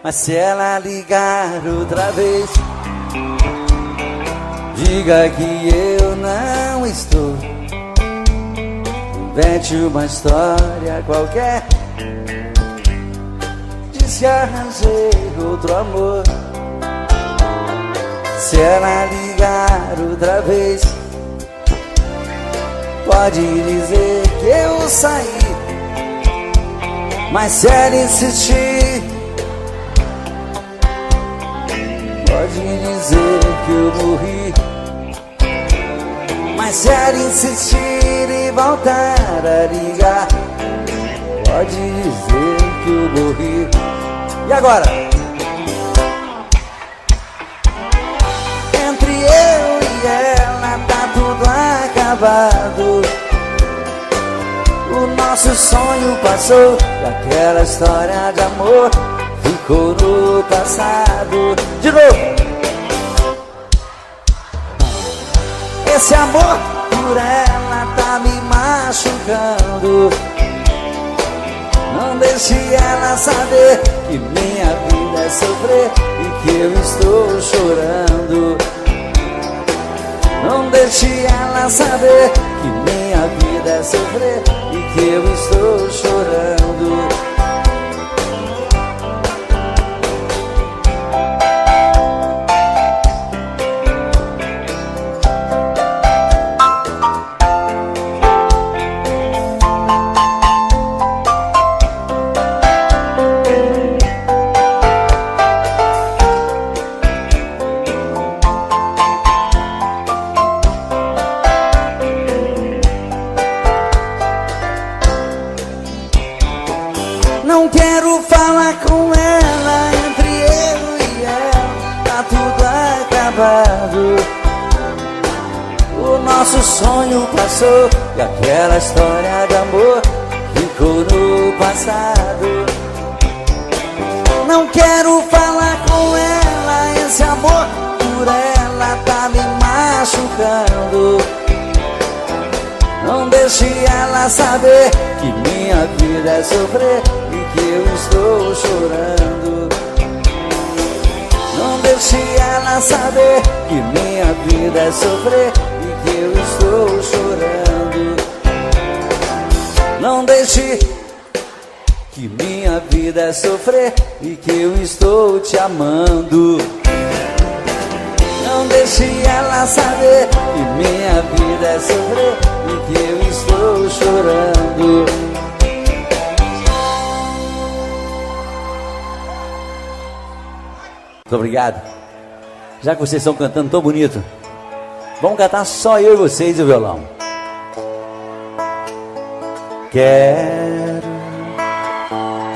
Mas se ela ligar outra vez, diga que eu não estou. Invente uma história qualquer, diz que arranjei outro amor. Se ela ligar outra vez, pode dizer que eu saí. Mas se ela insistir, pode dizer que eu morri. Mas se ela insistir e voltar a ligar, pode dizer que eu morri. E agora? Entre eu e ela tá tudo acabado. O nosso sonho passou e aquela história de amor ficou no passado. De novo! Esse amor por ela tá me machucando. Não deixe ela saber que minha vida é sofrer e que eu estou chorando. Não deixe ela saber que minha vida é sofrer e que eu estou chorando. Não quero falar com ela, entre eu e ela tá tudo acabado. O nosso sonho passou e aquela história de amor ficou no passado. Não quero falar com ela, esse amor por ela tá me machucando. Não deixe ela saber que minha vida é sofrer e que eu estou chorando. Não deixe ela saber que minha vida é sofrer e que eu estou chorando. Não deixe que minha vida é sofrer e que eu estou te amando. Não deixe ela saber que minha vida é sofrer e que eu estou chorando. Muito obrigado. Já que vocês estão cantando tão bonito, vamos cantar só eu e vocês e o violão. Quero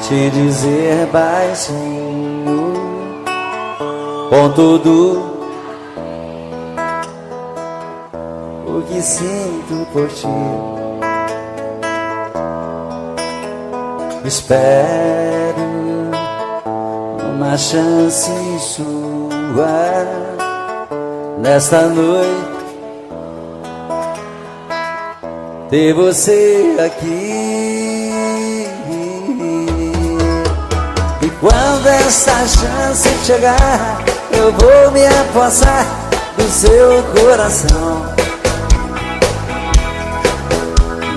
te dizer baixinho, com tudo o que sinto por ti. Espero uma chance sua nesta noite, ter você aqui. E quando essa chance chegar, eu vou me apossar do seu coração.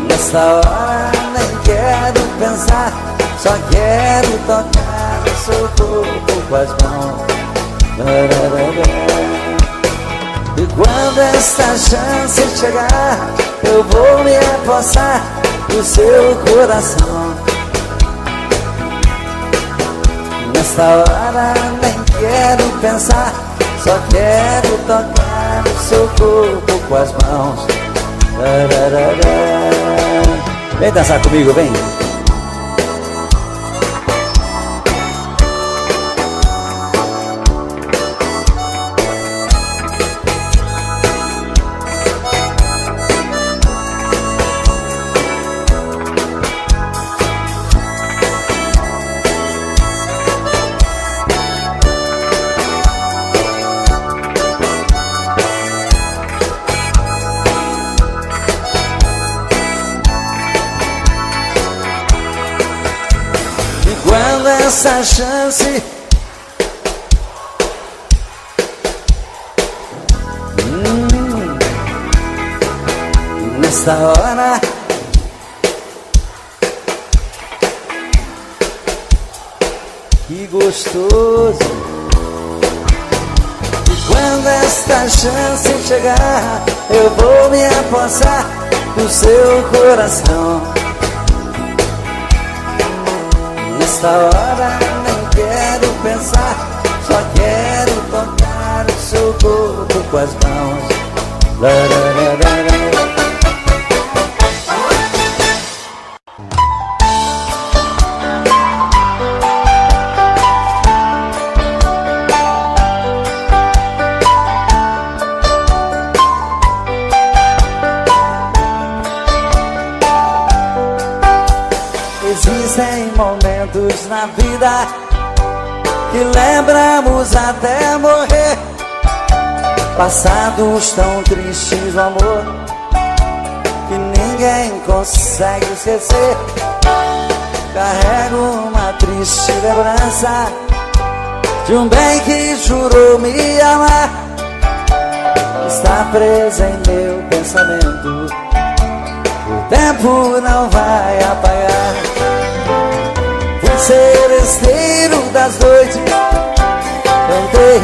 Nessa hora nem quero pensar, só quero tocar o seu corpo com as mãos. E quando essa chance chegar, eu vou me apossar do seu coração. Nessa hora nem quero pensar, só quero tocar o seu corpo com as mãos. Vem dançar comigo, vem. Essa chance Nesta hora que gostoso. E quando esta chance chegar, eu vou me apossar do seu coração. Nesta hora nem quero pensar, só quero tocar o seu corpo com as mãos. Existem momentos na vida que lembramos até morrer, passados tão tristes do amor que ninguém consegue esquecer. Carrego uma triste lembrança de um bem que jurou me amar. Está preso em meu pensamento, o tempo não vai apagar. Fui seresteiro das noites, cantei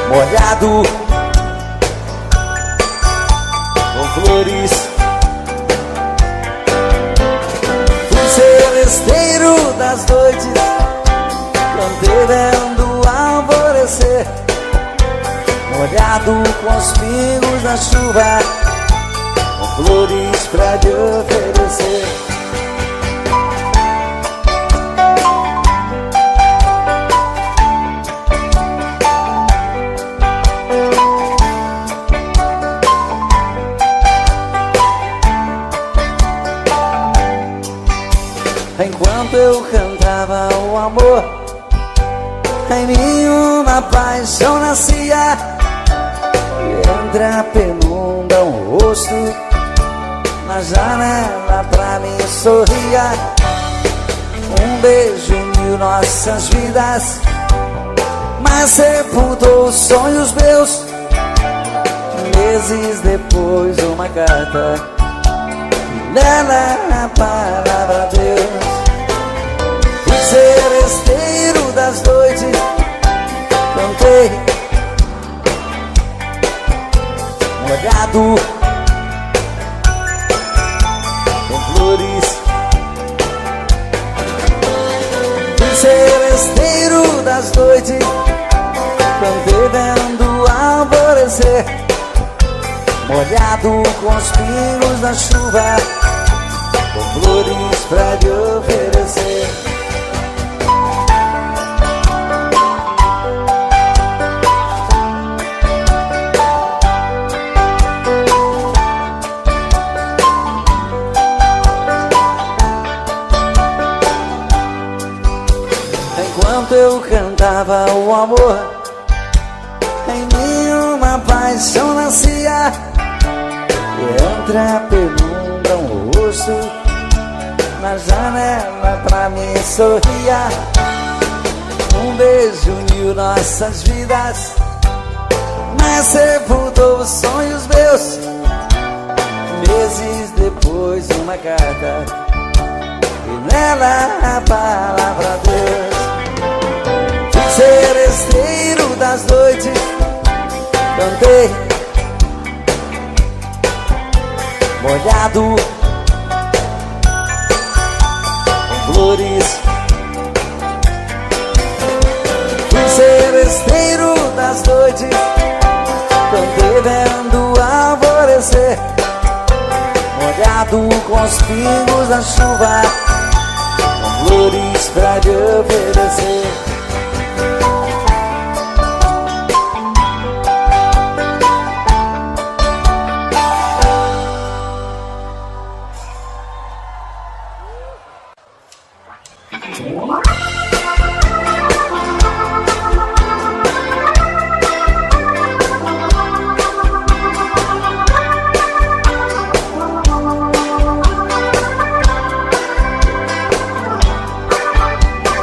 molhado com flores. Fui seresteiro das noites, cantei vendo alvorecer, molhado com os pingos da chuva, com flores pra te oferecer. Enquanto eu cantava o amor, em mim uma paixão nascia. E entre a penumbra um rosto na janela pra mim sorria. Um beijo uniu nossas vidas, mas sepultou os sonhos meus. Meses depois uma carta, nela a palavra Deus. Fui seresteiro das noites, cantei molhado com flores. Fui seresteiro das noites, cantei vendo alvorecer, molhado com os pingos da chuva, com flores pra te oferecer. Enquanto eu cantava o amor, em mim uma paixão nascia. E entre a penumbra um rosto na janela pra mim sorria. Um beijo uniu nossas vidas, mas sepultou os sonhos meus. Meses depois uma carta, e nela a palavra Deus. Fui seresteiro das noites, cantei molhado com flores. Fui seresteiro das noites, cantei vendo alvorecer, molhado com os pingos da chuva, com flores pra te oferecer.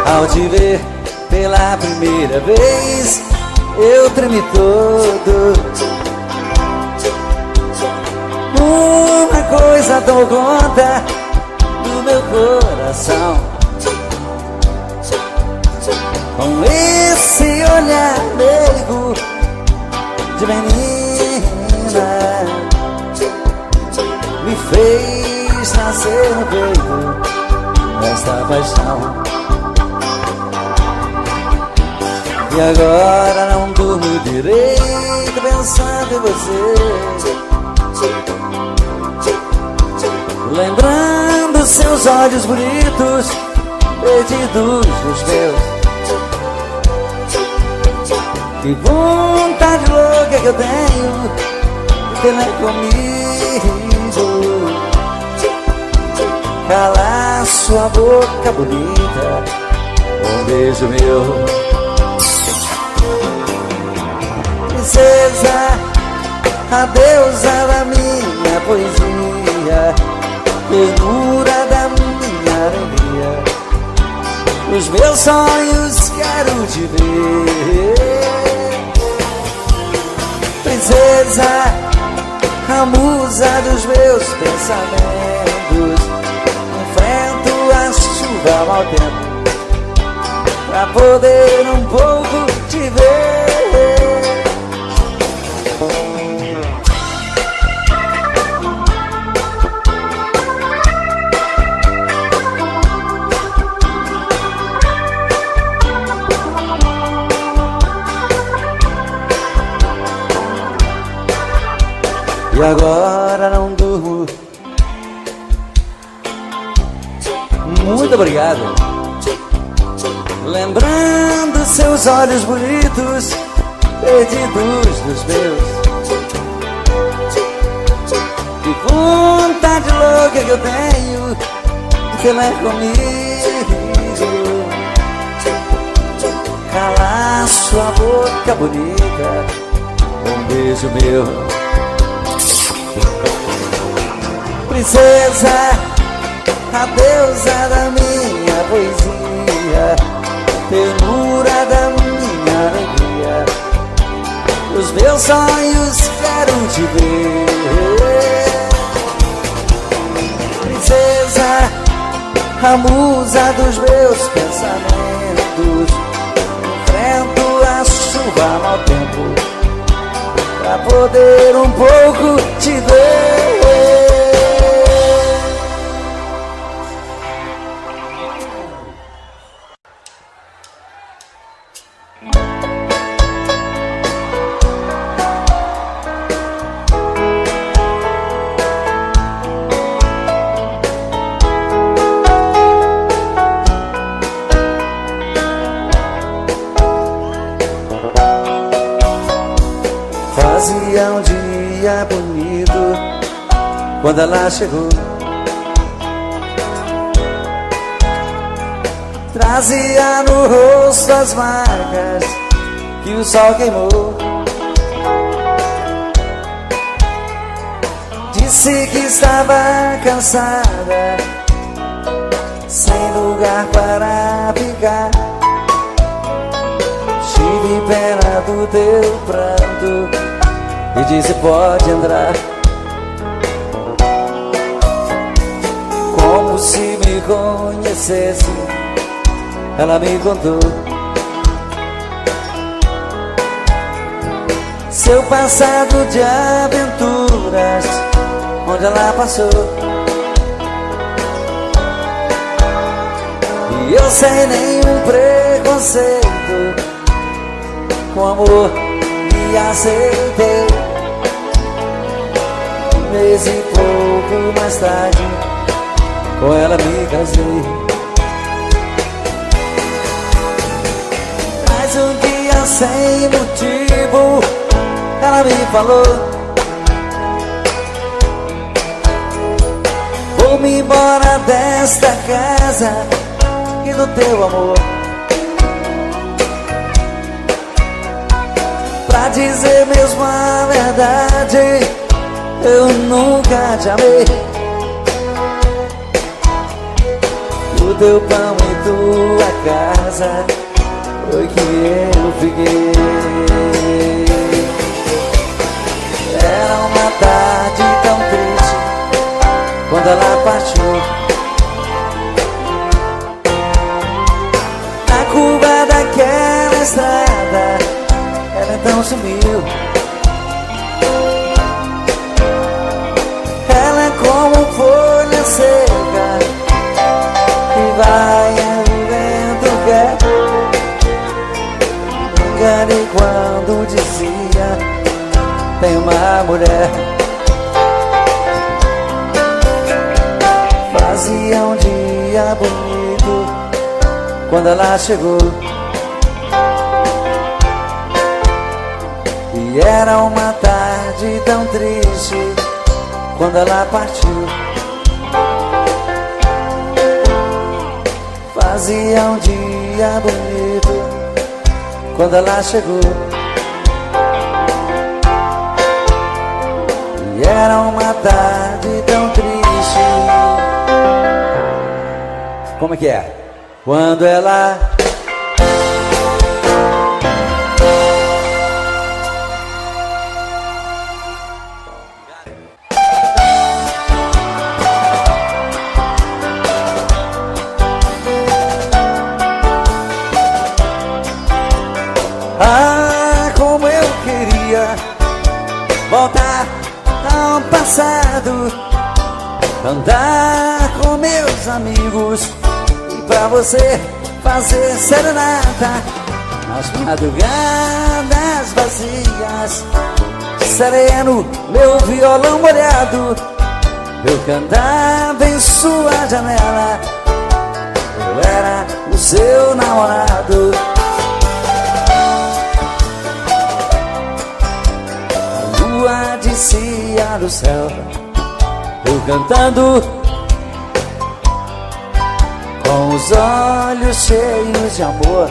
Ao te ver pela primeira vez, eu tremi todo. Uma coisa tomou conta do meu coração, com esse olhar meigo de menina, me fez nascer no peito esta paixão. E agora não durmo direito pensando em você, lembrando seus olhos bonitos perdidos nos meus. Que vontade louca que eu tenho de ter comigo, calar sua boca bonita com um beijo meu. Princesa, a deusa da minha poesia, ternura da minha alegria, os meus sonhos quero te ver. Princesa, a musa dos meus pensamentos, enfrento a chuva ao mau tempo pra poder um pouco te ver. E agora não durmo. Muito obrigado. Lembrando seus olhos bonitos perdidos dos meus. Que vontade louca que eu tenho de ter mais comigo, calar sua boca bonita com um beijo meu. Princesa, a deusa da minha poesia, ternura da minha alegria, os meus sonhos quero te ver. Princesa, a musa dos meus pensamentos, enfrento a chuva ao mau tempo pra poder um pouco te ver. Fazia um dia bonito quando ela chegou, trazia no rosto as marcas que o sol queimou. Disse que estava cansada, sem lugar para ficar. Tive pena do teu pranto e disse pode entrar, como se me conhecesse. Ela me contou seu passado de aventuras, onde ela passou. E eu sem nenhum preconceito, com amor me aceitei. Um mês e pouco mais tarde, com ela me casei. Mas um dia sem motivo, ela me falou: vou-me embora desta casa e do teu amor. Pra dizer mesmo a verdade, eu nunca te amei. O teu pão e tua casa foi que eu fiquei. Era uma tarde tão triste, quando ela partiu. Na curva daquela estrada, ela então sumiu. Ela é como folha seca que vai e o vento quer. Me enganei quando dizia: tem uma mulher. Fazia um dia bonito quando ela chegou, e era uma tarde tão triste quando ela partiu. Fazia um dia bonito quando ela chegou, e era uma tarde tão triste. Como é que é? Quando ela como eu queria voltar ao passado, andar com meus amigos e pra você fazer serenata nas madrugadas vazias. Sereno, meu violão molhado, eu cantava em sua janela. Eu era o seu namorado. A lua descia do céu, eu cantando com os olhos cheios de amor.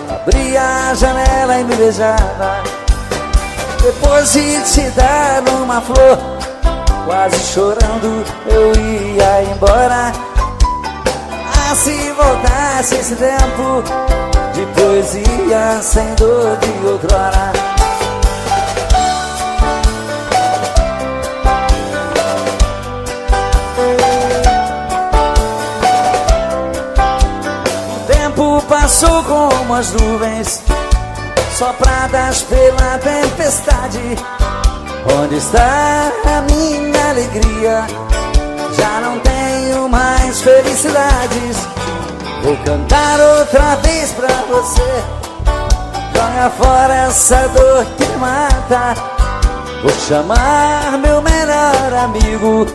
Abria a janela e me beijava, depois de te dar uma flor. Quase chorando eu ia embora. Ah, se voltasse esse tempo de poesia sem dor de outrora. Passou como as nuvens sopradas pela tempestade. Onde está a minha alegria? Já não tenho mais felicidades. Vou cantar outra vez pra você. Joga fora essa dor que me mata. Vou chamar meu melhor amigo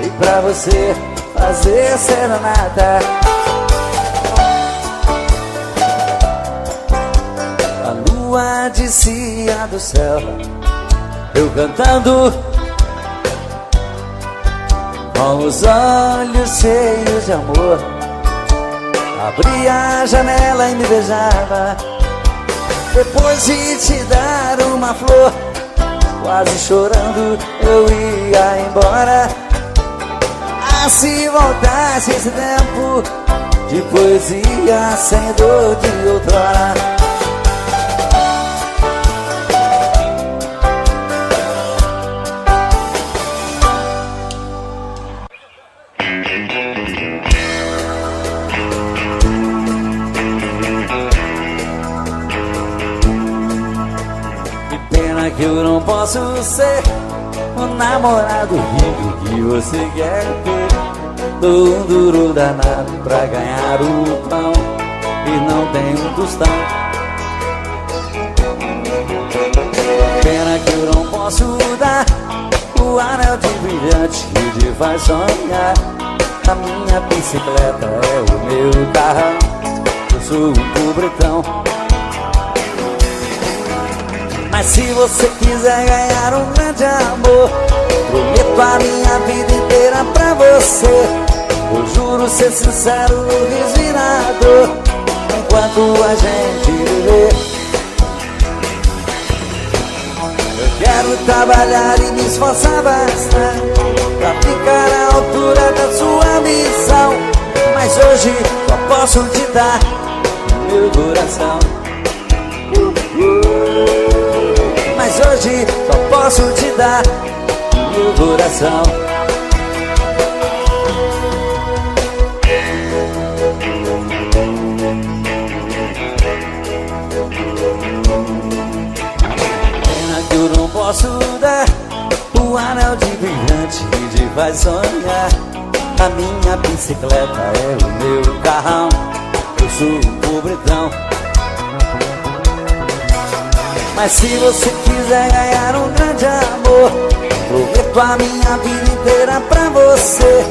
e pra você fazer serenata. A lua descia do céu, eu cantando com os olhos cheios de amor. Abria a janela e me beijava, depois de te dar uma flor. Quase chorando eu ia embora. Ah, se voltasse esse tempo de poesia sem dor de outrora. Que eu não posso ser o namorado rico que você quer ter. Dou um duro danado pra ganhar o pão e não tenho um tostão. Pena que eu não posso dar o anel de brilhante que te faz sonhar. A minha bicicleta é o meu carrão, eu sou um pobretão. Mas se você quiser ganhar um grande amor, prometo a minha vida inteira pra você. Eu juro ser sincero no desvirador, enquanto a gente viver. Eu quero trabalhar e me esforçar bastante pra ficar à altura da sua missão. Mas hoje só posso te dar meu coração. Mas hoje só posso te dar meu coração. vai sonhar. A minha bicicleta é o meu carrão, eu sou um pobretão. Mas se você quiser ganhar um grande amor, prometo a minha vida inteira pra você.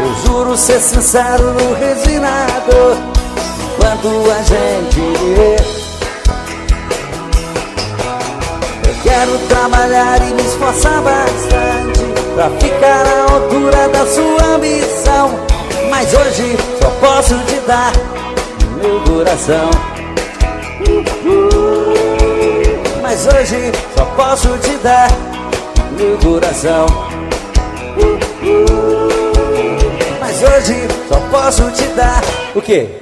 Eu juro ser sincero no resinador, enquanto a gente viver. Eu quero trabalhar e me esforçar bastante pra ficar à altura da sua ambição. Mas hoje só posso te dar meu coração. Mas hoje só posso te dar meu coração. Mas hoje só posso te dar o quê?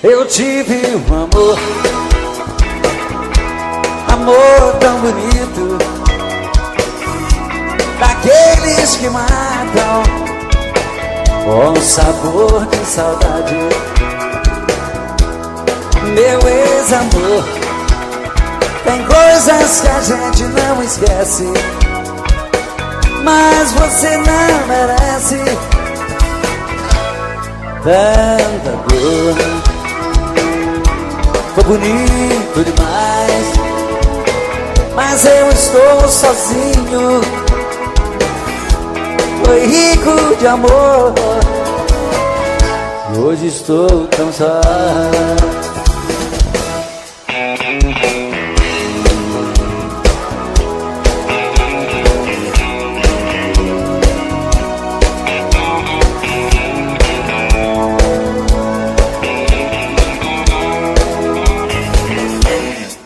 Eu tive um amor, amor tão bonito, daqueles que matam com sabor de saudade. Meu ex-amor, tem coisas que a gente não esquece, mas você não merece tanta dor. Foi bonito demais, mas eu estou sozinho. Foi rico de amor, e hoje estou tão só.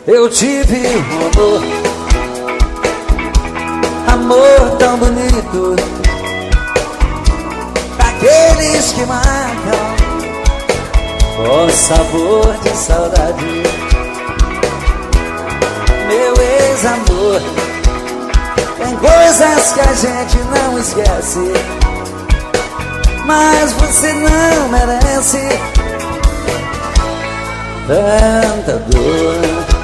Eu tive um amor, amor tão bonito, daqueles que matam com sabor de saudade. Meu ex-amor, tem coisas que a gente não esquece, mas você não merece tanta dor.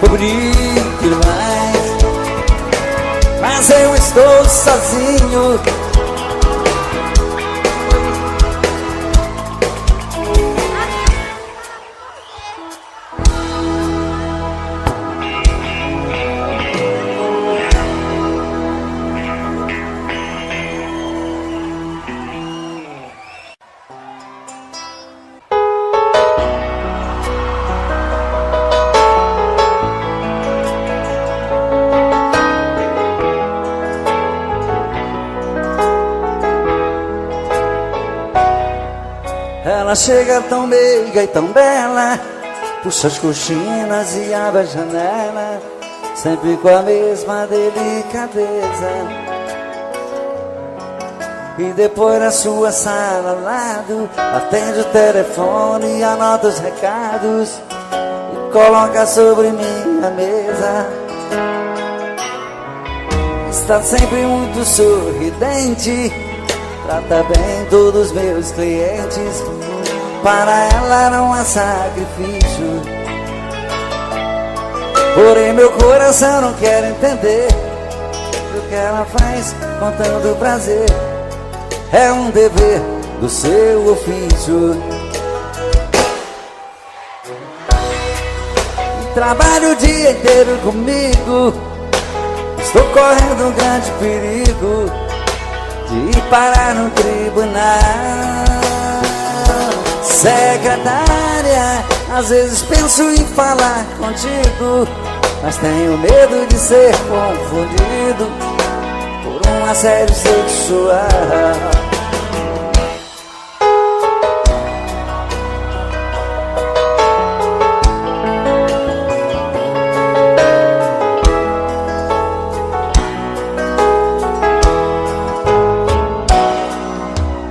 Foi bonito demais, mas eu estou sozinho. Ela chega tão meiga e tão bela, puxa as cortinas e abre a janela, sempre com a mesma delicadeza. E depois na sua sala ao lado, atende o telefone e anota os recados e coloca sobre minha mesa. Está sempre muito sorridente, trata bem todos os meus clientes. Para ela não há sacrifício, porém meu coração não quer entender o que ela faz com tanto prazer. É um dever do seu ofício. E trabalho o dia inteiro comigo, estou correndo um grande perigo de ir parar no tribunal. Secretária, às vezes penso em falar contigo, mas tenho medo de ser confundido por um assédio sexual.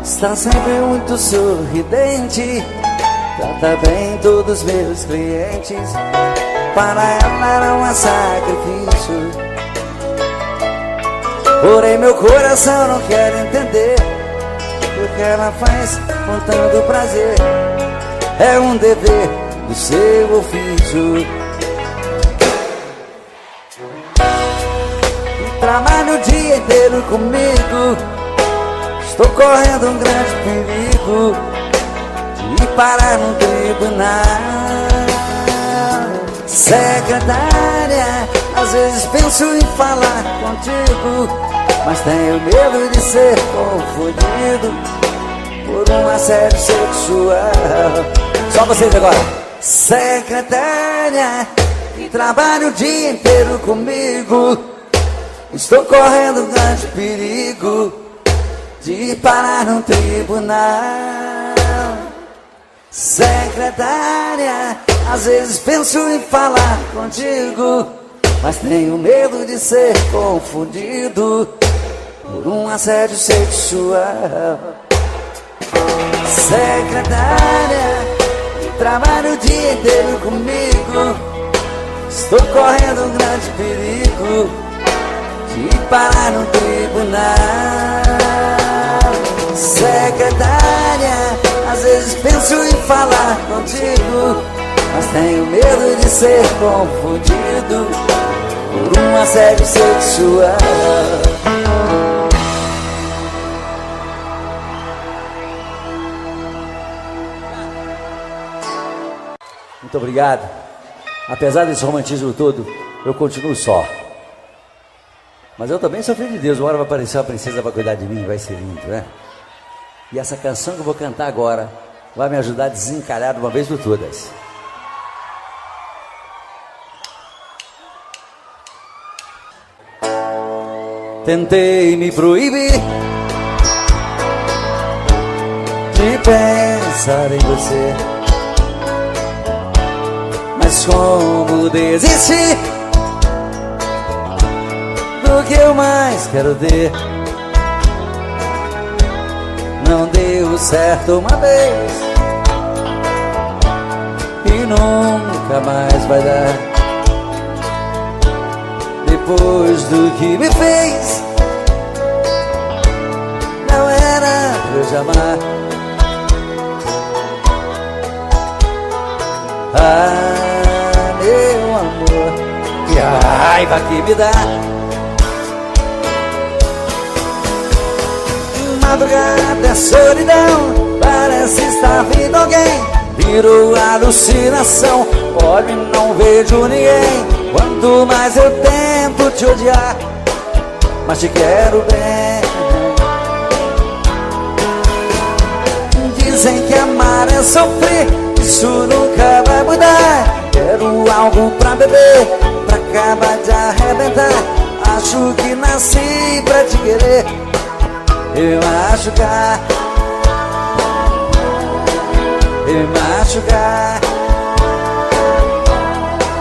Está sempre muito sorridente, trata bem todos meus clientes. Para ela era um sacrifício, porém meu coração não quer entender o que ela faz com tanto prazer. É um dever do seu ofício. Trabalho o dia inteiro comigo, estou correndo um grande perigo de parar no tribunal. Secretária, às vezes penso em falar contigo, mas tenho medo de ser confundido por um assédio sexual. Só vocês agora. Secretária, que trabalha o dia inteiro comigo, estou correndo um grande perigo de parar no tribunal. Secretária, às vezes penso em falar contigo, mas tenho medo de ser confundido por um assédio sexual. Secretária, que trabalha o dia inteiro comigo, estou correndo um grande perigo de parar no tribunal. Secretária, às vezes penso em falar contigo, mas tenho medo de ser confundido por um assédio sexual. Muito obrigado. Apesar desse romantismo todo, eu continuo só. Mas eu também sou filho de Deus. Uma hora vai aparecer uma princesa para cuidar de mim, vai ser lindo, né? E essa canção que eu vou cantar agora vai me ajudar a desencalhar de uma vez por todas. Tentei me proibir de pensar em você, mas como desistir do que eu mais quero ter? Não deu certo uma vez e nunca mais vai dar. Depois do que me fez, não era pra eu te amar. Ah, meu amor, que raiva que me dá. Madrugada é solidão, parece estar vindo alguém. Virou alucinação, olho e não vejo ninguém. Quanto mais eu tento te odiar, mas te quero bem. Dizem que amar é sofrer, isso nunca vai mudar. Quero algo pra beber, pra acabar de arrebentar. Acho que nasci pra te querer, eu machucar, eu machucar.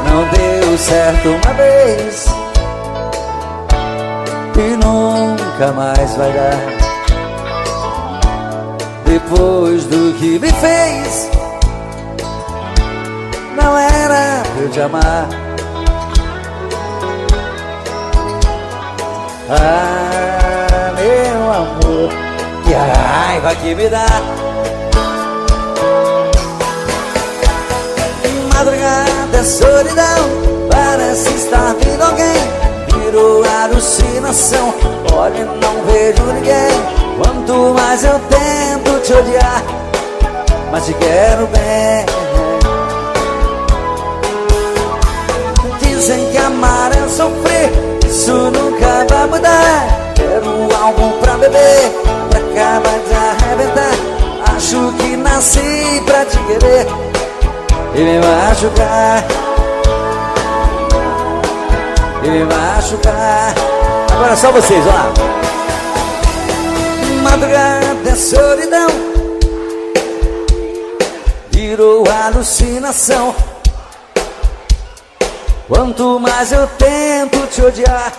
Não deu certo uma vez e nunca mais vai dar. Depois do que me fez, não era pra eu te amar. Ah, meu amor, que raiva que me dá. Madrugada é solidão, parece estar vindo alguém. Virou alucinação, olho e não vejo ninguém. Quanto mais eu tento te odiar, mas te quero bem. Dizem que amar é sofrer, isso nunca vai mudar. Quero algo pra beber, pra acabar de arrebentar. Acho que nasci pra te querer e me machucar, e me machucar. Agora só vocês, vamos lá. Madrugada é solidão, virou alucinação. Quanto mais eu tento te odiar,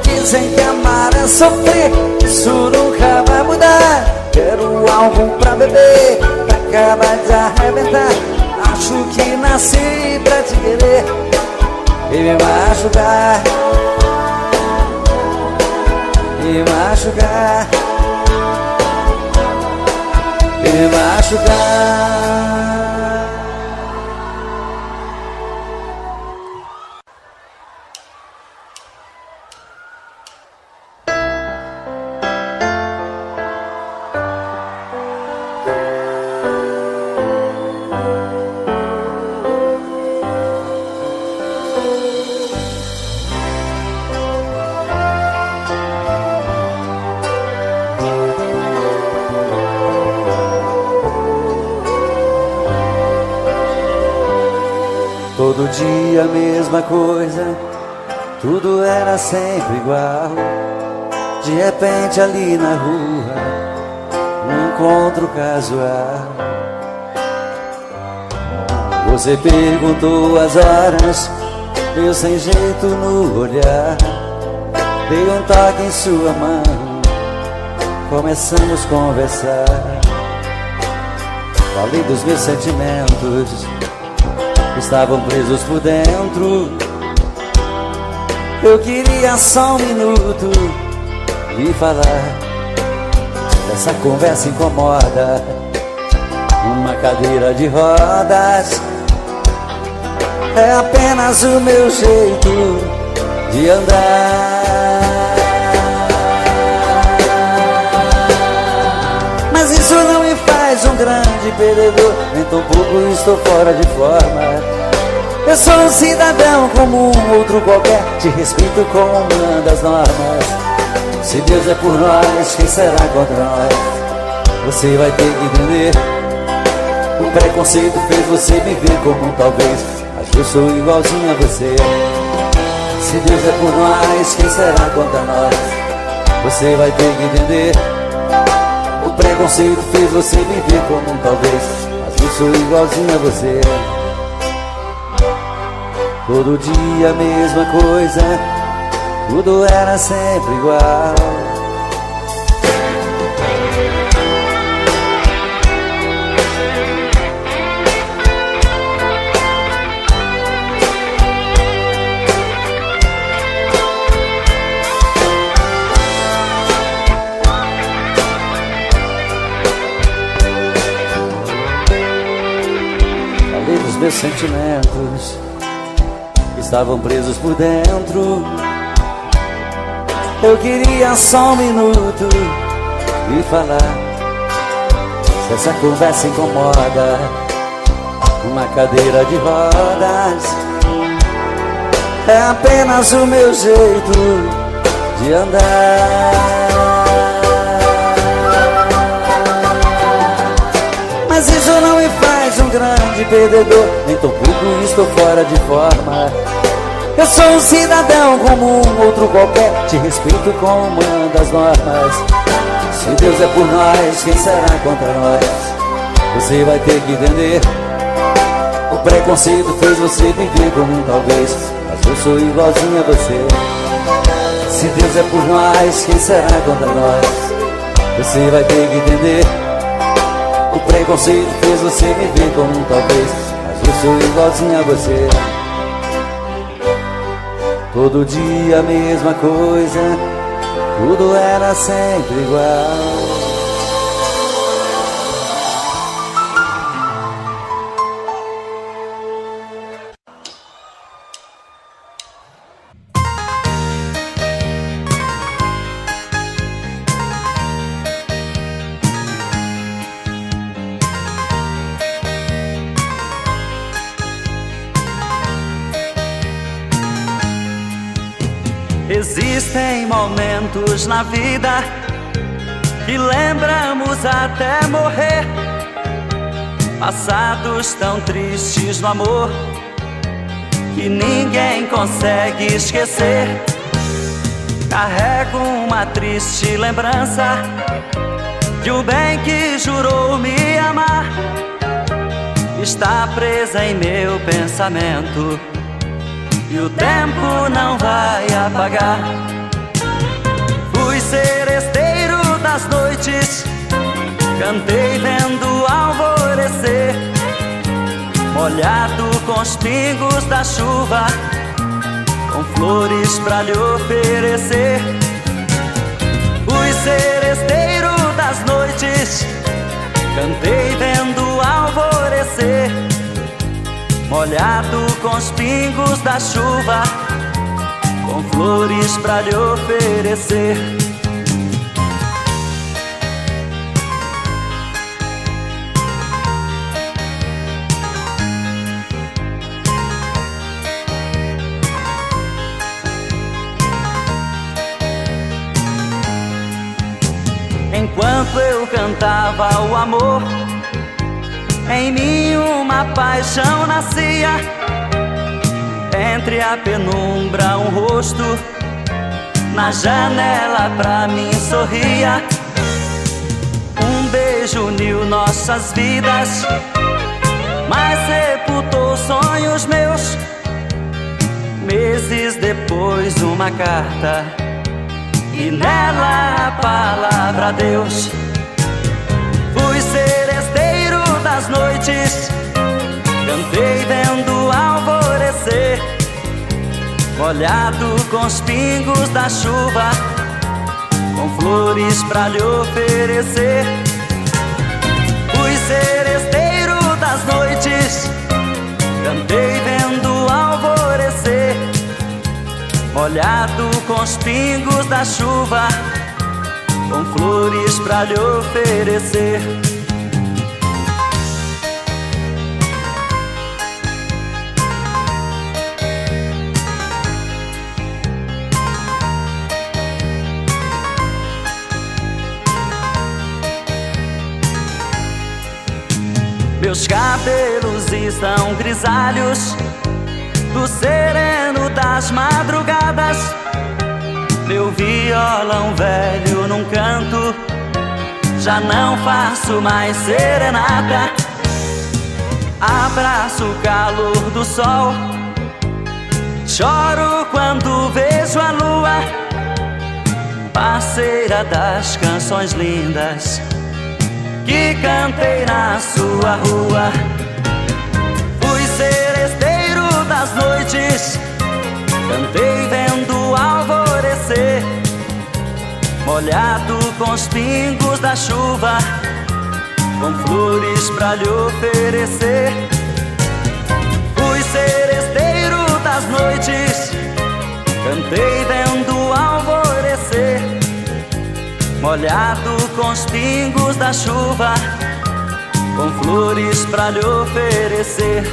dizem que amar é sofrer, isso nunca vai mudar. Quero algo pra beber, pra acabar de arrebentar. Acho que nasci pra te querer e me machucar, me machucar, me machucar. Todo dia a mesma coisa, tudo era sempre igual. De repente ali na rua, um encontro casual. Você perguntou as horas, eu sem jeito no olhar. Dei um toque em sua mão, começamos a conversar. Falei dos meus sentimentos, estavam presos por dentro. Eu queria só um minuto e falar. Essa conversa incomoda, uma cadeira de rodas é apenas o meu jeito de andar. Mas isso não me faz um grande perdedor, nem tão pouco estou fora de forma. Eu sou um cidadão como um outro qualquer, te respeito como uma das normas. Se Deus é por nós, quem será contra nós? Você vai ter que entender. O preconceito fez você me ver como um talvez, mas eu sou igualzinho a você. Se Deus é por nós, quem será contra nós? Você vai ter que entender. O preconceito fez você me ver como um talvez, mas eu sou igualzinho a você. Todo dia a mesma coisa, tudo era sempre igual. Falei dos meus sentimentos, estavam presos por dentro. Eu queria só um minuto e falar. Se essa conversa incomoda, uma cadeira de rodas é apenas o meu jeito de andar. Mas isso não me faz um grande perdedor, nem tão pouco estou fora de forma. Eu sou um cidadão como um outro qualquer, te respeito como uma das normas. Se Deus é por nós, quem será contra nós? Você vai ter que entender. O preconceito fez você me ver como um talvez, mas eu sou igualzinho a você. Se Deus é por nós, quem será contra nós? Você vai ter que entender. O preconceito fez você me ver como um talvez, mas eu sou igualzinho a você. Todo dia a mesma coisa, tudo era sempre igual. Existem momentos na vida que lembramos até morrer, passados tão tristes no amor que ninguém consegue esquecer. Carrego uma triste lembrança de um bem que jurou me amar. Está presa em meu pensamento e o tempo não vai apagar. Fui das noites, cantei vendo o alvorecer, molhado com os pingos da chuva, com flores pra lhe oferecer. Fui seresteiro das noites, cantei vendo o alvorecer, molhado com os pingos da chuva, com flores pra lhe oferecer. Enquanto eu cantava o amor, em mim uma paixão nascia. Entre a penumbra um rosto na janela pra mim sorria. Um beijo uniu nossas vidas, mas sepultou sonhos meus. Meses depois uma carta, e nela a palavra Deus. Fui seresteiro das noites, cantei vendo o alvorecer, molhado com os pingos da chuva, com flores pra lhe oferecer. Fui seresteiro das noites, cantei vendo o alvorecer, molhado com os pingos da chuva, com flores pra lhe oferecer. Meus cabelos estão grisalhos do sereno das madrugadas. Meu violão velho num canto, já não faço mais serenata. Abraço o calor do sol, choro quando vejo a lua, parceira das canções lindas que cantei na sua rua. Fui seresteiro das noites, cantei vendo o alvorecer, molhado com os pingos da chuva, com flores pra lhe oferecer. Fui seresteiro das noites, cantei vendo o alvorecer, molhado com os pingos da chuva, com flores pra lhe oferecer.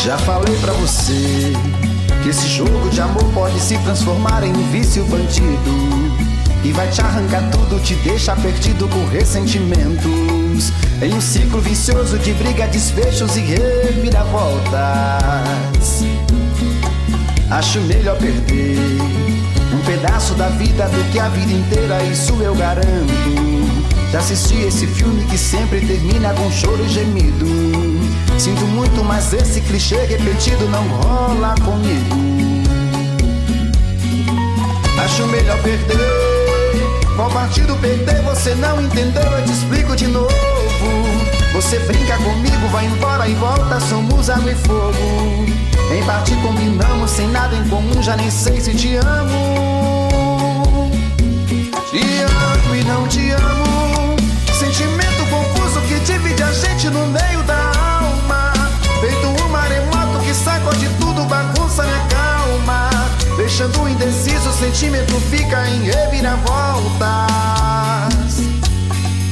Já falei pra você que esse jogo de amor pode se transformar em um vício bandido, e vai te arrancar tudo, te deixar perdido com ressentimentos, em um ciclo vicioso de briga, desfechos e reviravoltas. Acho melhor perder um pedaço da vida do que a vida inteira, isso eu garanto. Já assisti esse filme que sempre termina com choro e gemido. Sinto muito, mas esse clichê repetido não rola comigo. Acho melhor perder. Qual partido perder? Você não entendeu, eu te explico de novo. Você brinca comigo, vai embora e volta, somos água e fogo. Em parte combinamos, sem nada em comum, já nem sei se te amo. Te amo e não te amo, sentimento confuso que divide a gente no meio da alma. Feito um maremoto que sacode tudo, bagunça minha calma. Deixando indeciso, o sentimento fica em reviravoltas.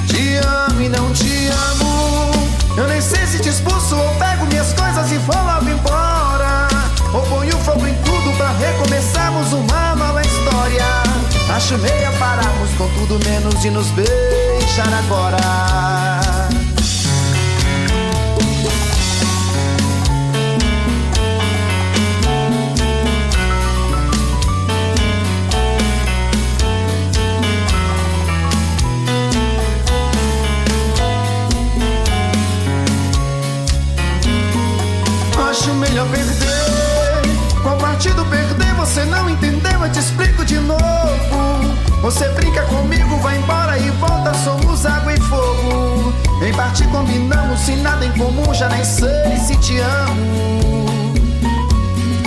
Te amo e não te amo, Eu nem sei se te expulso ou pego minhas coisas e vou logo embora, ou ponho fogo em tudo pra recomeçarmos uma nova história. Acho meio pararmos com tudo menos de nos beijar agora. Acho melhor perder. Qual partido perder? Você não entendeu, eu te explico de novo. Você brinca comigo, vai embora e volta, somos água e fogo. Em parte combinamos, se nada em comum, já nem sei se te amo.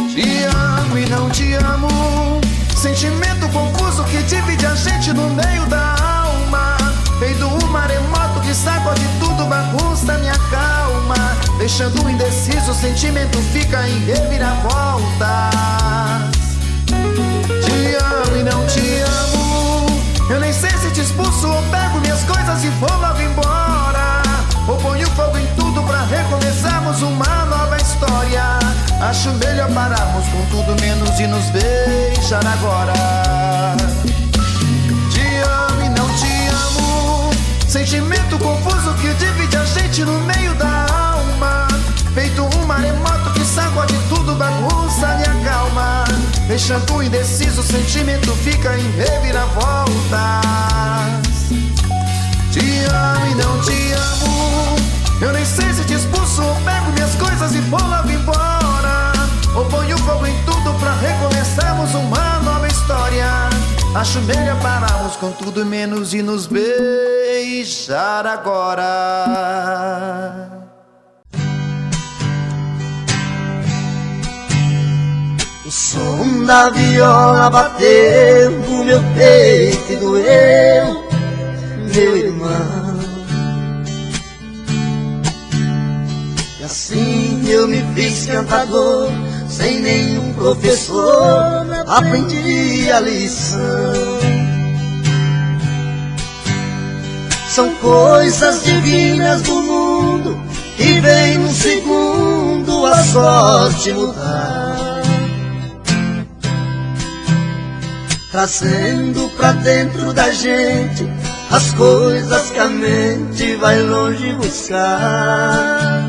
Te amo e não te amo. Sentimento confuso que divide a gente no meio da alma. Feito um maremoto que sacode tudo, bagunça minha calma. Deixando indeciso, o sentimento fica em reviravoltas. Te amo e não te amo. Eu nem sei se te expulso ou pego minhas coisas e vou logo embora, ou ponho fogo em tudo pra recomeçarmos uma nova história. Acho melhor pararmos com tudo menos de nos beijar agora. Te amo e não te amo. Sentimento confuso que divide a gente no meio da alma. Feito um maremoto que sacode tudo, bagunça minha calma. Deixando indeciso, o sentimento fica em reviravoltas. Te amo e não te amo. Eu nem sei se te expulso ou pego minhas coisas e vou logo embora, ou ponho fogo em tudo pra recomeçarmos uma nova história. Acho melhor pararmos com tudo menos de nos beijar agora. O som da viola bateu no meu peito e doeu, meu irmão. E assim eu me fiz cantador, sem nenhum professor, aprendi a lição. São coisas divinas do mundo, que vem num segundo a sorte mudar, trazendo pra dentro da gente as coisas que a mente vai longe buscar,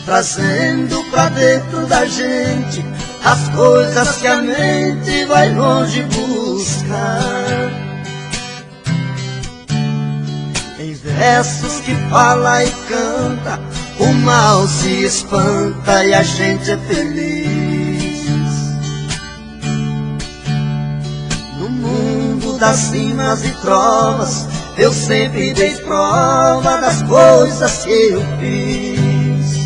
trazendo pra dentro da gente as coisas que a mente vai longe buscar. Em versos que fala e canta, o mal se espanta e a gente é feliz. Das cimas e trovas, eu sempre dei prova das coisas que eu fiz.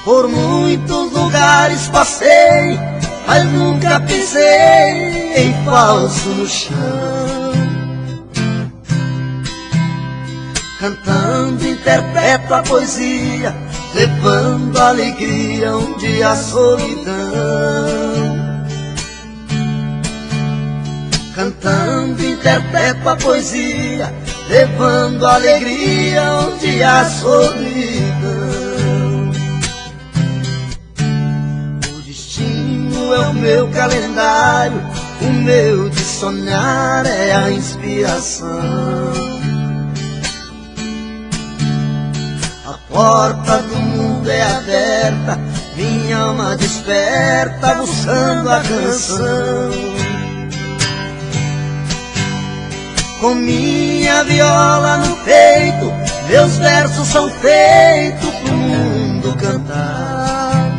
Por muitos lugares passei, mas nunca pisei em falso no chão. Cantando interpreto a poesia, levando alegria onde há solidão. Cantando interpreto a poesia, levando alegria onde há solidão. O destino é o meu calendário, o meu de sonhar é a inspiração. A porta do mundo é aberta, minha alma desperta buscando a canção. Com minha viola no peito, meus versos são feitos pro mundo cantar.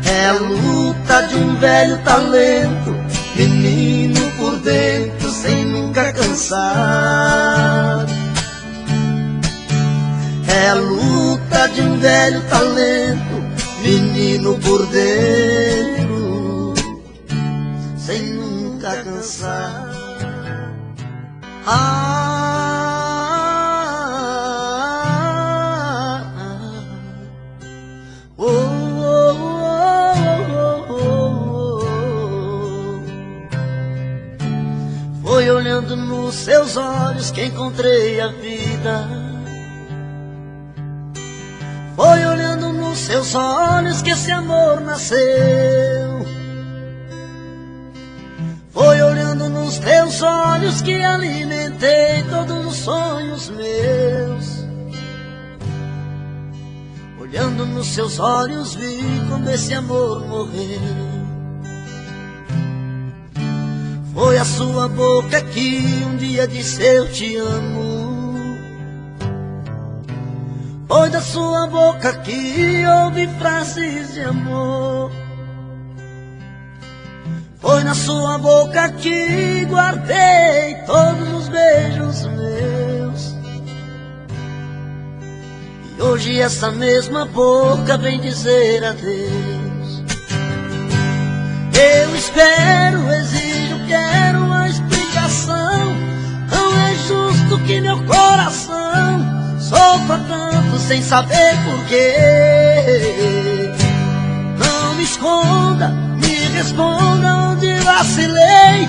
É a luta de um velho talento, menino por dentro sem nunca cansar. É a luta de um velho talento, menino por dentro sem nunca cansar. Foi olhando seus olhos que encontrei a vida. Foi olhando nos seus olhos que esse amor nasceu. Foi olhando nos teus olhos que alimentei todos os sonhos meus. Olhando nos seus olhos vi como esse amor morreu. Foi a sua boca que um dia disse eu te amo. Foi da sua boca que ouvi frases de amor. Foi na sua boca que guardei todos os beijos meus. E hoje essa mesma boca vem dizer adeus. Eu espero, exijo, quero uma explicação. Não é justo que meu coração sofra tanto sem saber porquê. Não me esconda, me responda onde vacilei.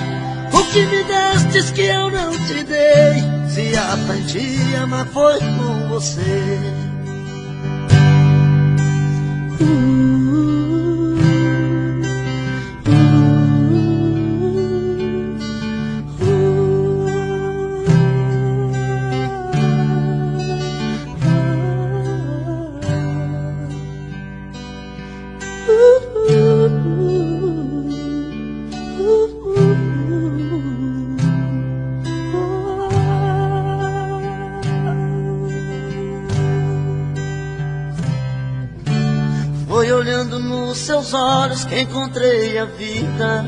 O que me destes que eu não te dei? Se aprendi a amar foi com você. Foi olhando nos seus olhos que encontrei a vida.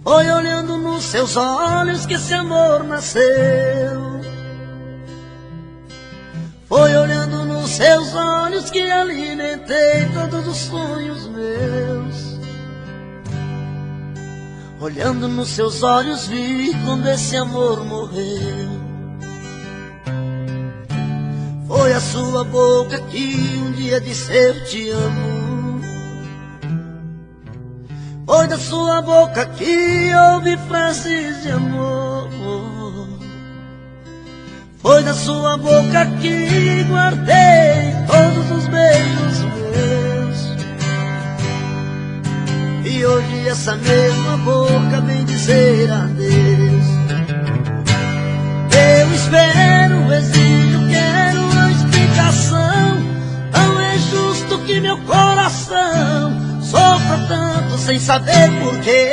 Foi olhando nos seus olhos que esse amor nasceu. Foi olhando nos seus olhos que alimentei todos os sonhos meus. Olhando nos seus olhos vi quando esse amor morreu. Foi a sua boca que um dia disse eu te amo. Foi da sua boca que ouvi frases de amor. Foi da sua boca que guardei todos os beijos meus. E hoje essa mesma boca vem dizer adeus. Eu espero, exijo, quero uma explicação. Não é justo que meu coração sofra tanto sem saber porquê.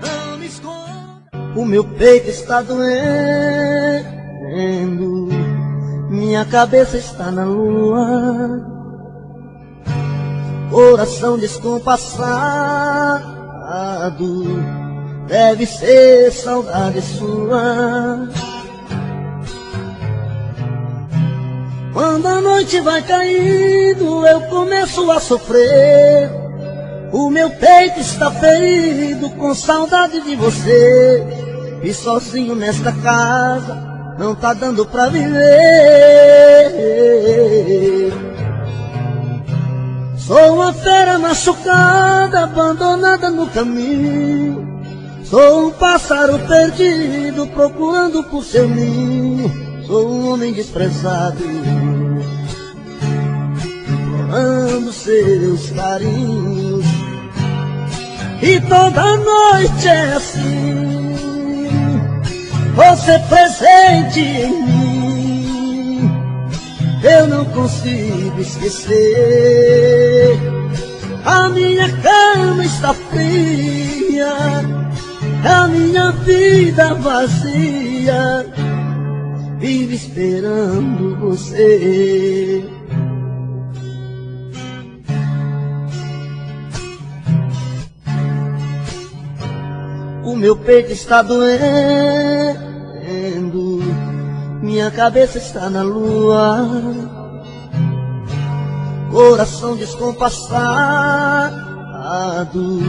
Não me esconda. O meu peito está doendo, minha cabeça está na lua, coração descompassado, deve ser saudade sua. Quando a noite vai caindo, eu começo a sofrer. O meu peito está ferido com saudade de você. E sozinho nesta casa não tá dando pra viver. Sou uma fera machucada, abandonada no caminho. Sou um pássaro perdido, procurando por seu ninho. Sou um homem desprezado, implorando seus carinhos. E toda noite é assim, você presente em mim. Eu não consigo esquecer. A minha cama está fria, a minha vida vazia, vive esperando você. O meu peito está doendo, minha cabeça está na lua, coração descompassado,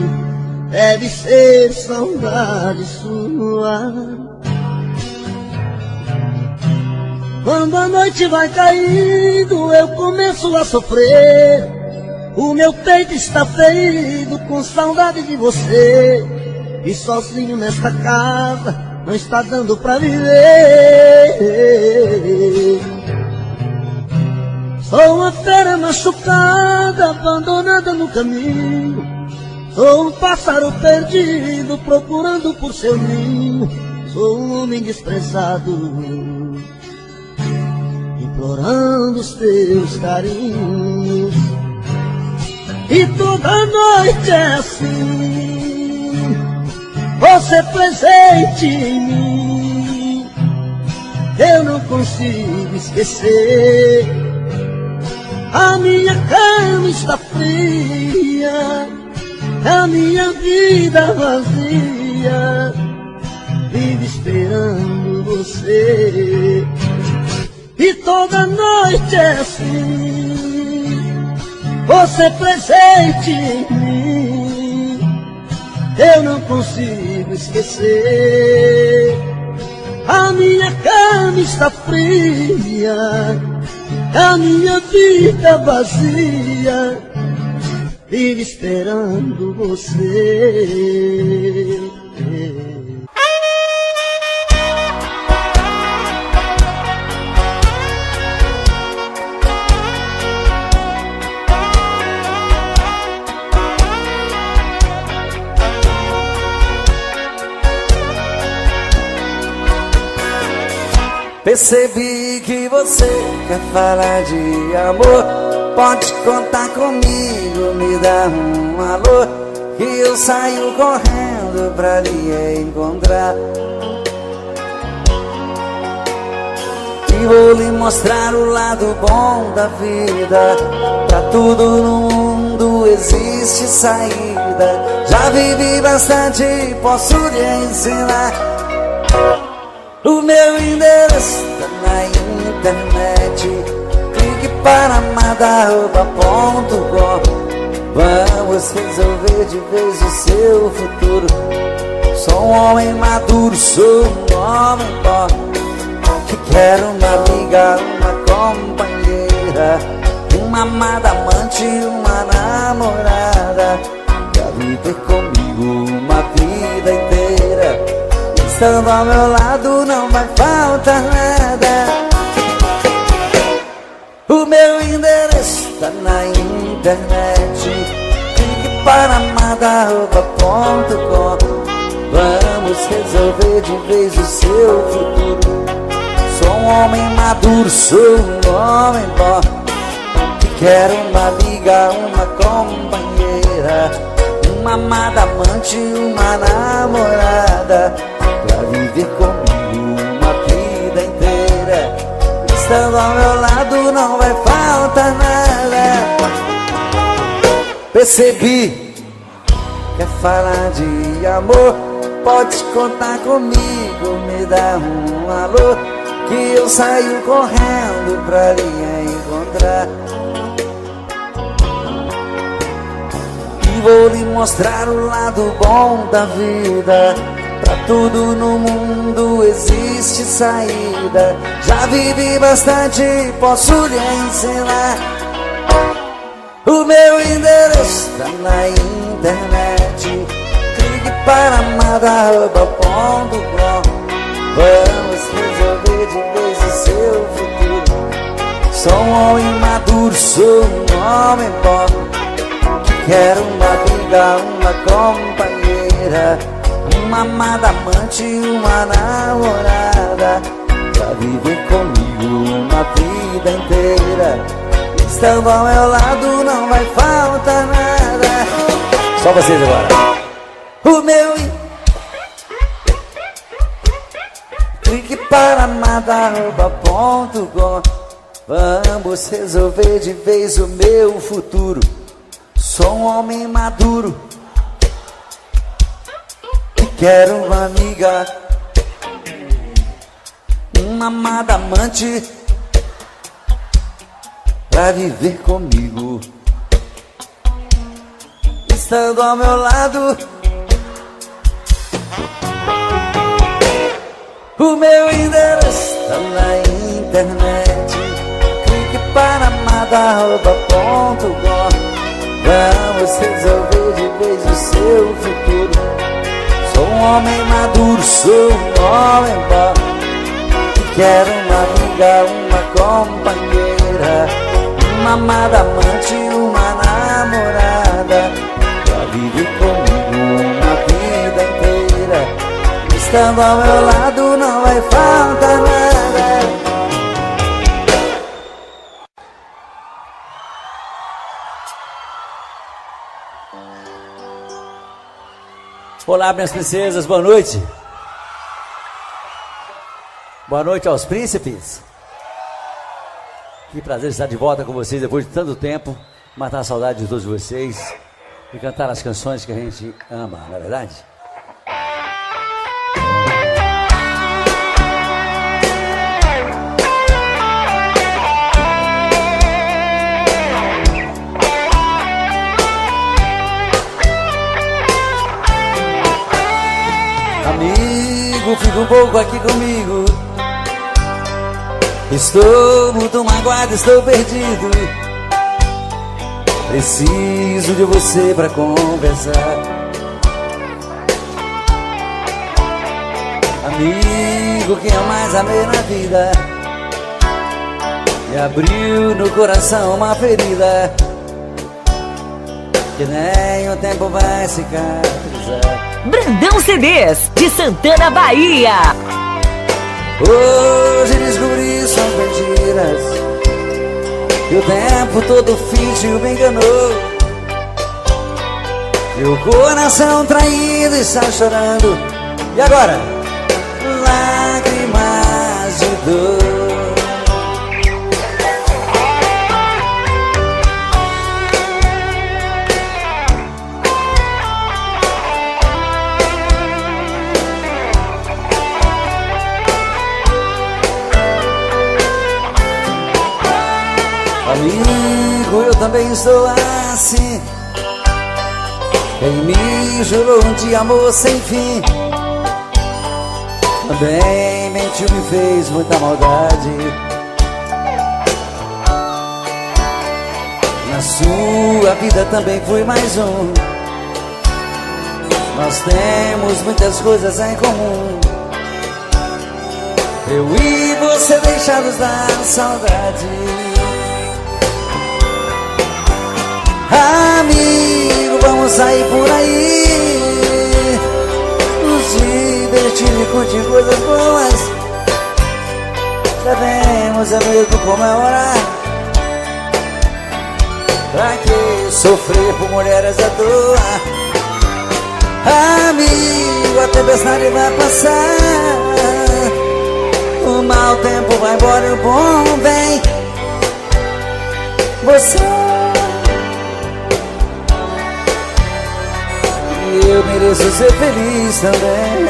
deve ser saudade sua. Quando a noite vai caindo, eu começo a sofrer. O meu peito está ferido com saudade de você. E sozinho nesta casa não está dando pra viver. Sou uma fera machucada, abandonada no caminho. Sou um pássaro perdido, procurando por seu ninho. Sou um homem desprezado, implorando os teus carinhos. E toda noite é assim, você presente em mim. Eu não consigo esquecer. A minha cama está fria, a minha vida vazia, vive esperando você. E toda noite é assim, você presente em mim. Eu não consigo esquecer. A minha cama está fria, a minha vida vazia, vive esperando você. Percebi que você quer falar de amor. Pode contar comigo, me dá um alô, que eu saio correndo pra lhe encontrar. E vou lhe mostrar o lado bom da vida. Pra tudo no mundo existe saída. Já vivi bastante, posso lhe ensinar. O meu endereço tá na internet. Clique para madarruba.com. Vamos resolver de vez o seu futuro. Sou um homem maduro, sou um homem bom, que quero uma amiga, uma companheira, uma amada amante, uma namorada, pra viver comigo uma vida inteira. Estando ao meu lado não vai faltar nada. O meu endereço tá na internet. Clique para madarruba.com. Vamos resolver de vez o seu futuro. Sou um homem maduro, sou um homem bom, que quero uma amiga, uma companheira, uma amada amante, uma namorada, pra viver comigo uma vida inteira. Estando ao meu lado não vai faltar nada. Percebi, quer falar de amor, pode contar comigo, me dá um alô, que eu saio correndo pra lhe encontrar. E vou lhe mostrar o lado bom da vida. Pra tudo no mundo existe saída. Já vivi bastante, posso lhe ensinar. O meu endereço tá na internet. Clique para madarruba.com. Vamos resolver de vez o seu futuro. Sou um homem maduro, sou um homem bom, que quero uma amiga, uma companheira, uma amada amante, uma namorada, pra viver comigo uma vida inteira. Estando ao meu lado não vai faltar nada. Só vocês agora. O meu clique para madarruba.com. Vamos resolver de vez o meu futuro. Sou um homem maduro, que quero uma amiga, uma amada amante, pra viver comigo. Estando ao meu lado, o meu endereço tá na internet. Clique para madarruba.com. Vamos resolver de vez o seu futuro. Sou um homem maduro, sou um homem bom. Quero uma amiga, uma companheira, uma amada amante, uma namorada. Já vive comigo uma vida inteira. Estando ao meu lado não vai faltar nada. Olá, minhas princesas, boa noite. Boa noite aos príncipes. Que prazer estar de volta com vocês depois de tanto tempo. Matar a saudade de todos vocês e cantar as canções que a gente ama, não é verdade? Amigo, fica um pouco aqui comigo. Estou muito magoado, estou perdido. Preciso de você pra conversar. Amigo, quem eu mais amei na vida me abriu no coração uma ferida que nem o tempo vai cicatrizar. Brandão CDs, de Santana, Bahia. Hoje descobri são mentiras que o tempo todo fingiu me enganou. Meu coração traído está chorando. E agora? Lágrimas de dor. Amigo, eu também estou assim. Quem me jurou de amor sem fim também mentiu, me fez muita maldade. Na sua vida também fui mais um. Nós temos muitas coisas em comum. Eu e você deixados da saudade. Amigo, vamos sair por aí, nos divertir e curtir coisas boas. Devemos mesmo comemorar. Pra que sofrer por mulheres à toa? Amigo, a tempestade vai passar, o mau tempo vai embora e o bom vem. Você, eu mereço ser feliz também.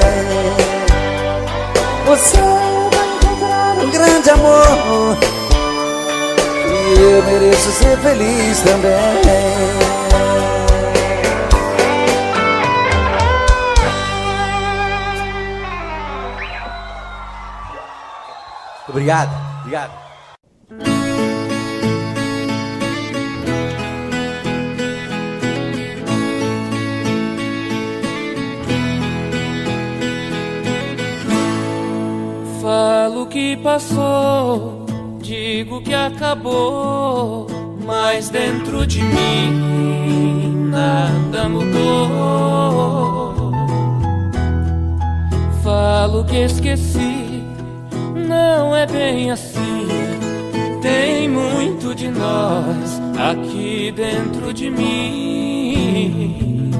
Você vai encontrar um grande amor e eu mereço ser feliz também. Obrigado, obrigado. Falo que passou, digo que acabou, mas dentro de mim nada mudou. Falo que esqueci, não é bem assim. Tem muito de nós aqui dentro de mim.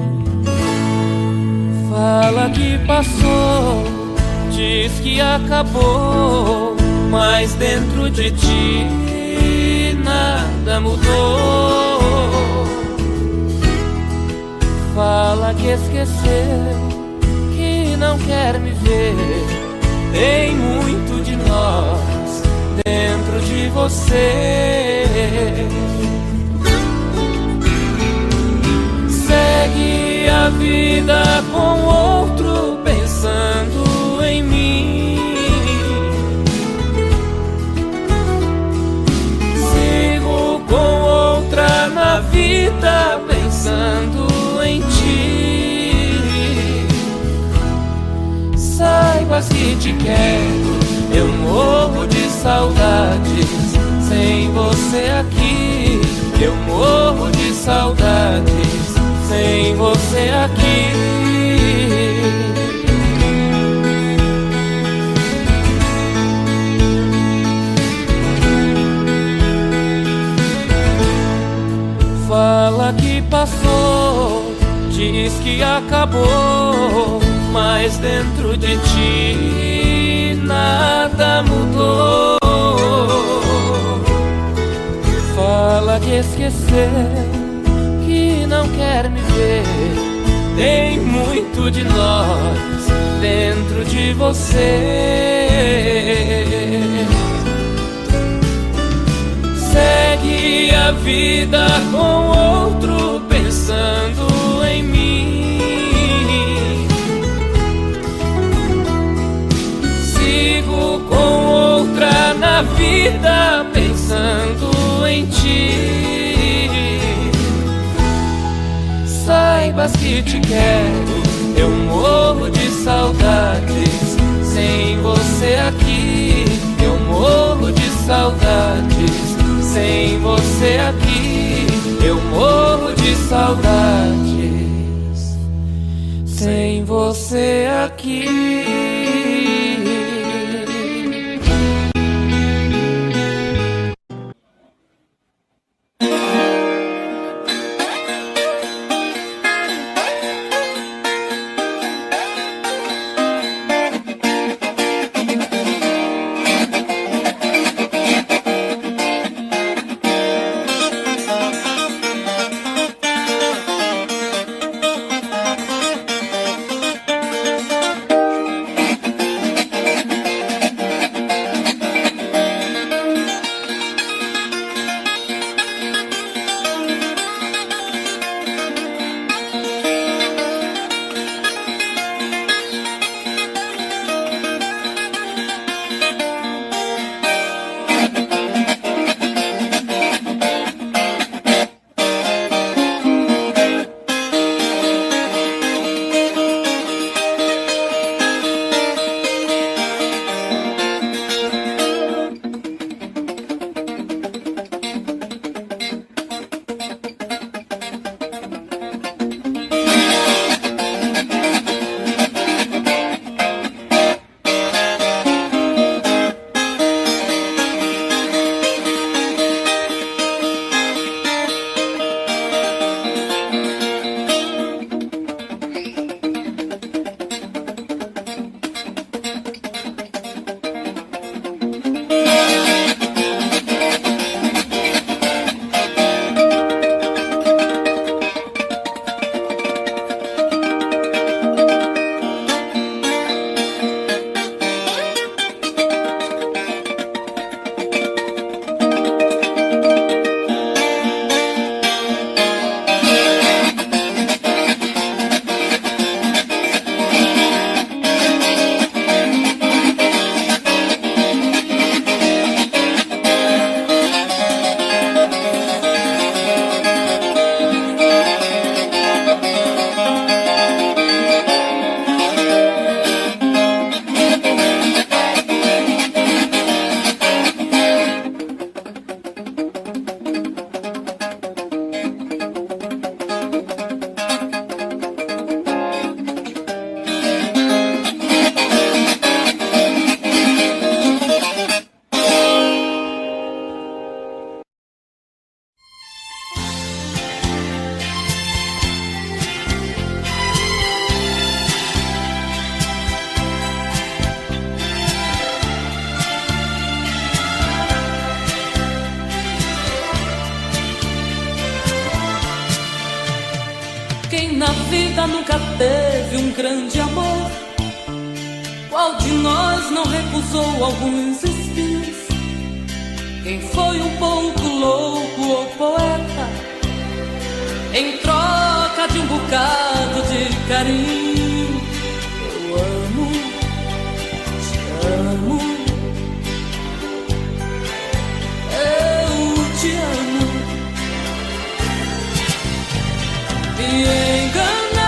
Fala que passou, diz que acabou, mas dentro de ti nada mudou. Fala que esqueceu, que não quer me ver. Tem muito de nós dentro de você. Segue a vida com outro pensando em mim. Sigo com outra na vida pensando em ti. saibas que te quero. Eu morro de saudades sem você aqui. Eu morro de saudades sem você aqui. Fala que passou, diz que acabou, mas dentro de ti nada mudou. Fala que esqueceu, que não quer me ver. Tem muito de nós dentro de você. Segue a vida com outro pensando em mim. Sigo com outra na vida pensando em ti. Saibas que te quero. Eu morro de saudades sem você aqui. Eu morro de saudades sem você aqui. Eu morro de saudades sem você aqui. Quem na vida nunca teve um grande amor? Qual de nós não recusou alguns espinhos? Quem foi um pouco louco ou poeta em troca de um bocado de carinho? Eu amo, te amo, eu te amo. Me enganar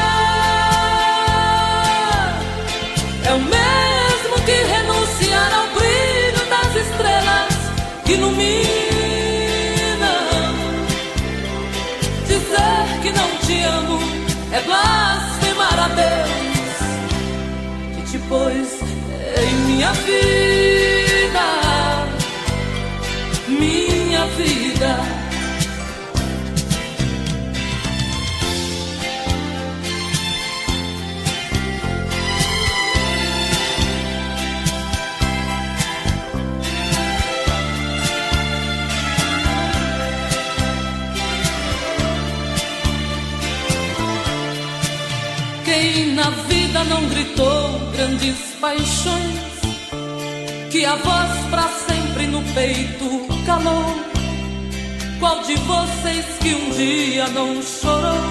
é o mesmo te amo é blasfemar a Deus que te pôs em minha vida, minha vida. Quem na vida não gritou grandes paixões, que a voz pra sempre no peito calou? Qual de vocês que um dia não chorou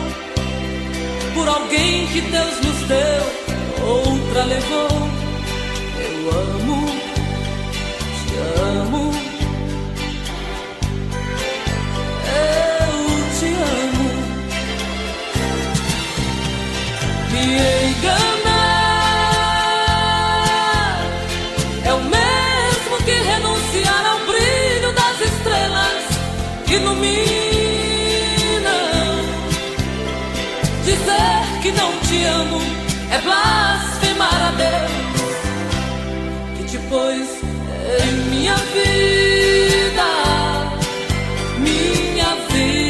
por alguém que Deus nos deu, outra levou? Eu amo, te amo, eu te amo. Me enganar é o mesmo que renunciar ao brilho das estrelas que iluminam. Dizer que não te amo é blasfemar a Deus que te pôs em minha vida, minha vida.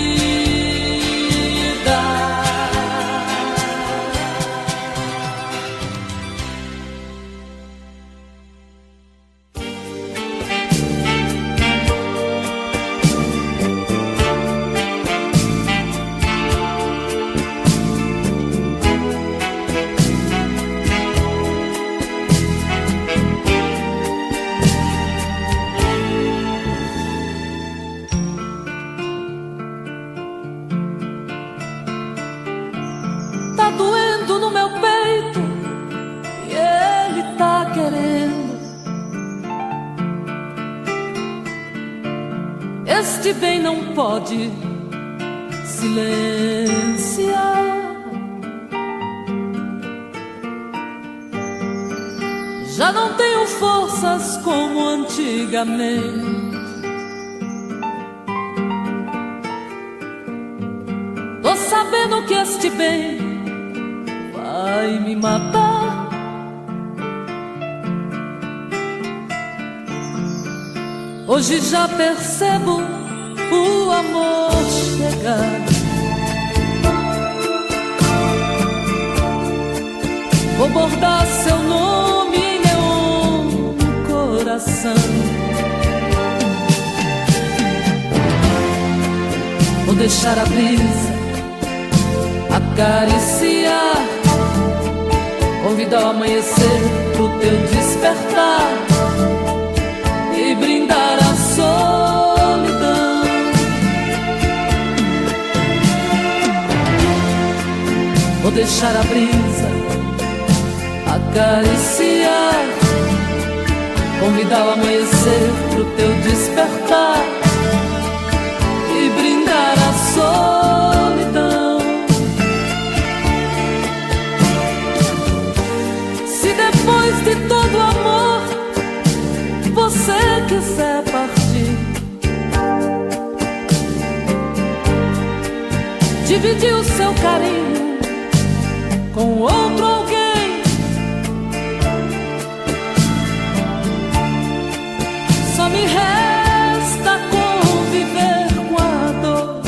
Tá doendo no meu peito e ele tá querendo. Este bem não pode silenciar. Já não tenho forças como antigamente. Tô sabendo que este bem vai me matar. Hoje já percebo o amor chegar. Vou bordar seu nome em neon no coração. Vou deixar a brisa acariciar, convidar o amanhecer pro teu despertar e brindar a solidão. Vou deixar a brisa acariciar, convidar o amanhecer pro teu despertar e brindar a solidão. Se depois de todo amor você quiser partir, dividir o seu carinho com outro alguém, só me resta conviver com a dor.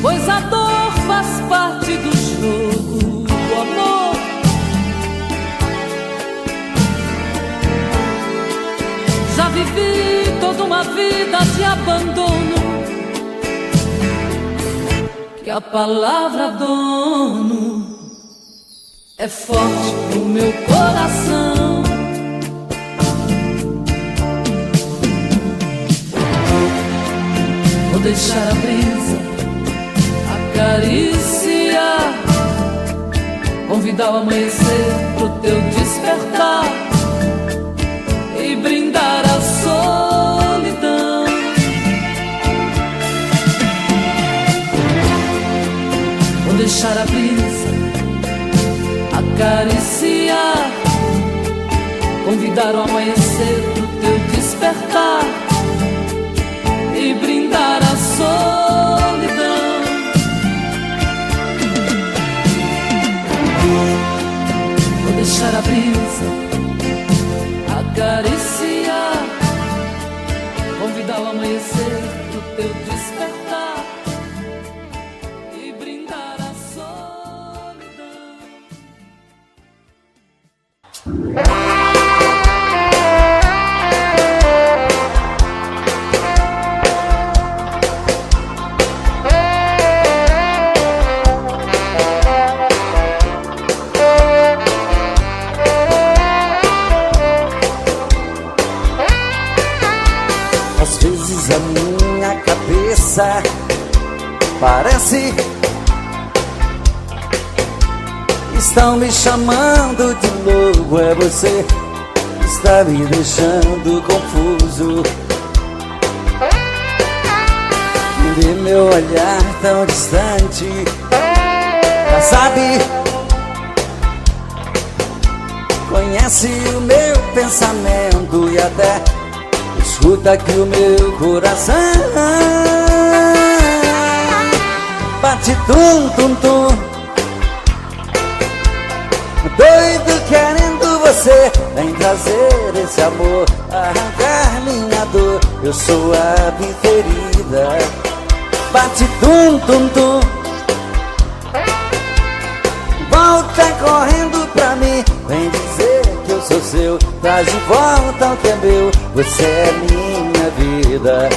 Pois a dor faz parte do jogo do amor. Já vivi toda uma vida de abandono, que a palavra dono é forte no meu coração. Vou deixar a brisa acariciar, convidar o amanhecer pro teu despertar e brindar a solidão. Vou deixar a brisa acariciar, convidar o amanhecer pro teu despertar e brindar brindar a solidão. Vou deixar a brisa acariciar, convidá-lo a amanhecer pro teu despertar e brindar a solidão. Às vezes a minha cabeça parece estão me chamando de novo. É você que está me deixando confuso. Vê meu olhar tão distante, já sabe, conhece o meu pensamento e até escuta aqui o meu coração. Bate tum tum tum, doido querendo você. Vem trazer esse amor, arrancar minha dor. Eu sou a ferida. Bate tum tum tum, volta correndo pra mim. Vem dizer que eu sou seu, traz de volta o que é meu. Você é minha vida.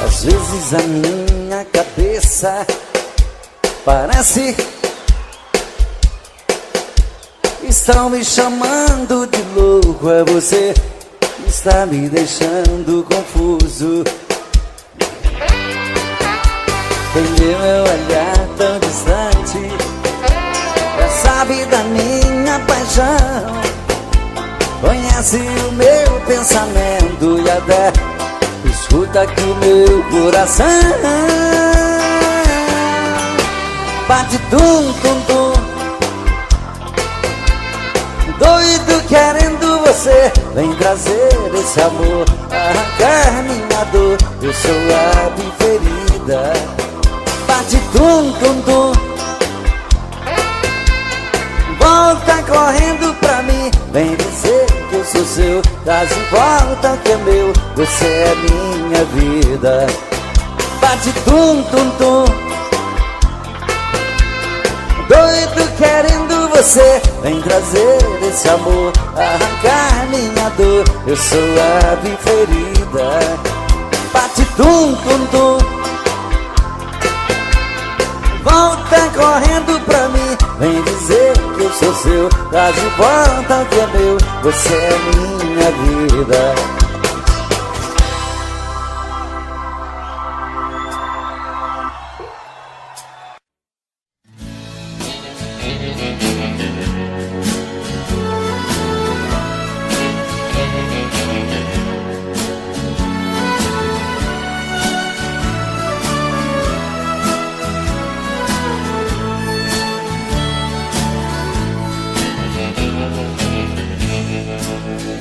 Às vezes a minha cabeça parece estão me chamando de louco. É você que está me deixando confuso. Tem meu olhar tão distante, já sabe da minha paixão, conhece o meu pensamento e até escuta aqui o meu coração. Bate tum tum tum, doido querendo você. Vem trazer esse amor, arrancar minha dor. Eu sou a ferida. Bate tum tum tum, volta correndo pra mim. Vem dizer que eu sou seu, traz de volta o que é meu. Você é minha vida. Bate tum tum tum, doido querendo você. Vem trazer esse amor, arrancar minha dor. Eu sou a ferida. Bate tum tum tum, volta correndo pra mim. Vem dizer que eu sou seu, traz de volta o que é meu. Você é minha vida.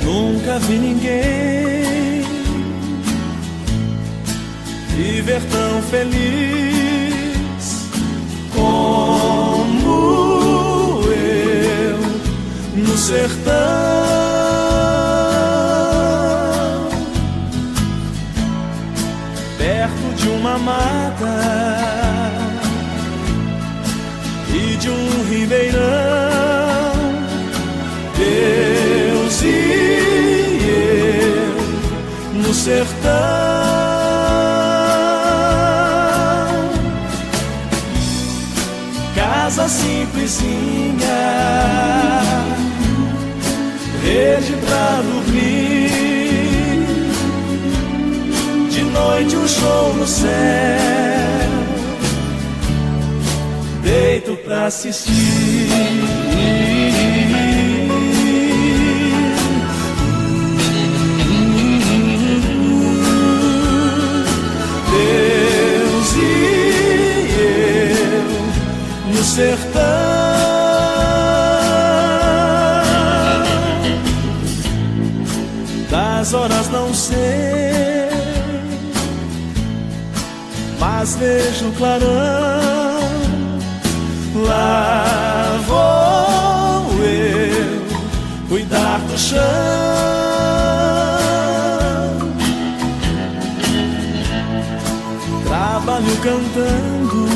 Nunca vi ninguém viver tão feliz como eu no sertão, perto de uma mata e de um ribeirão. Deus e eu no sertão, casa simplesinha, rede pra dormir, de noite um show no céu, deito pra assistir. no sertão. Das horas não sei, mas vejo o clarão. Lá vou eu cuidar do chão. Trabalho cantando,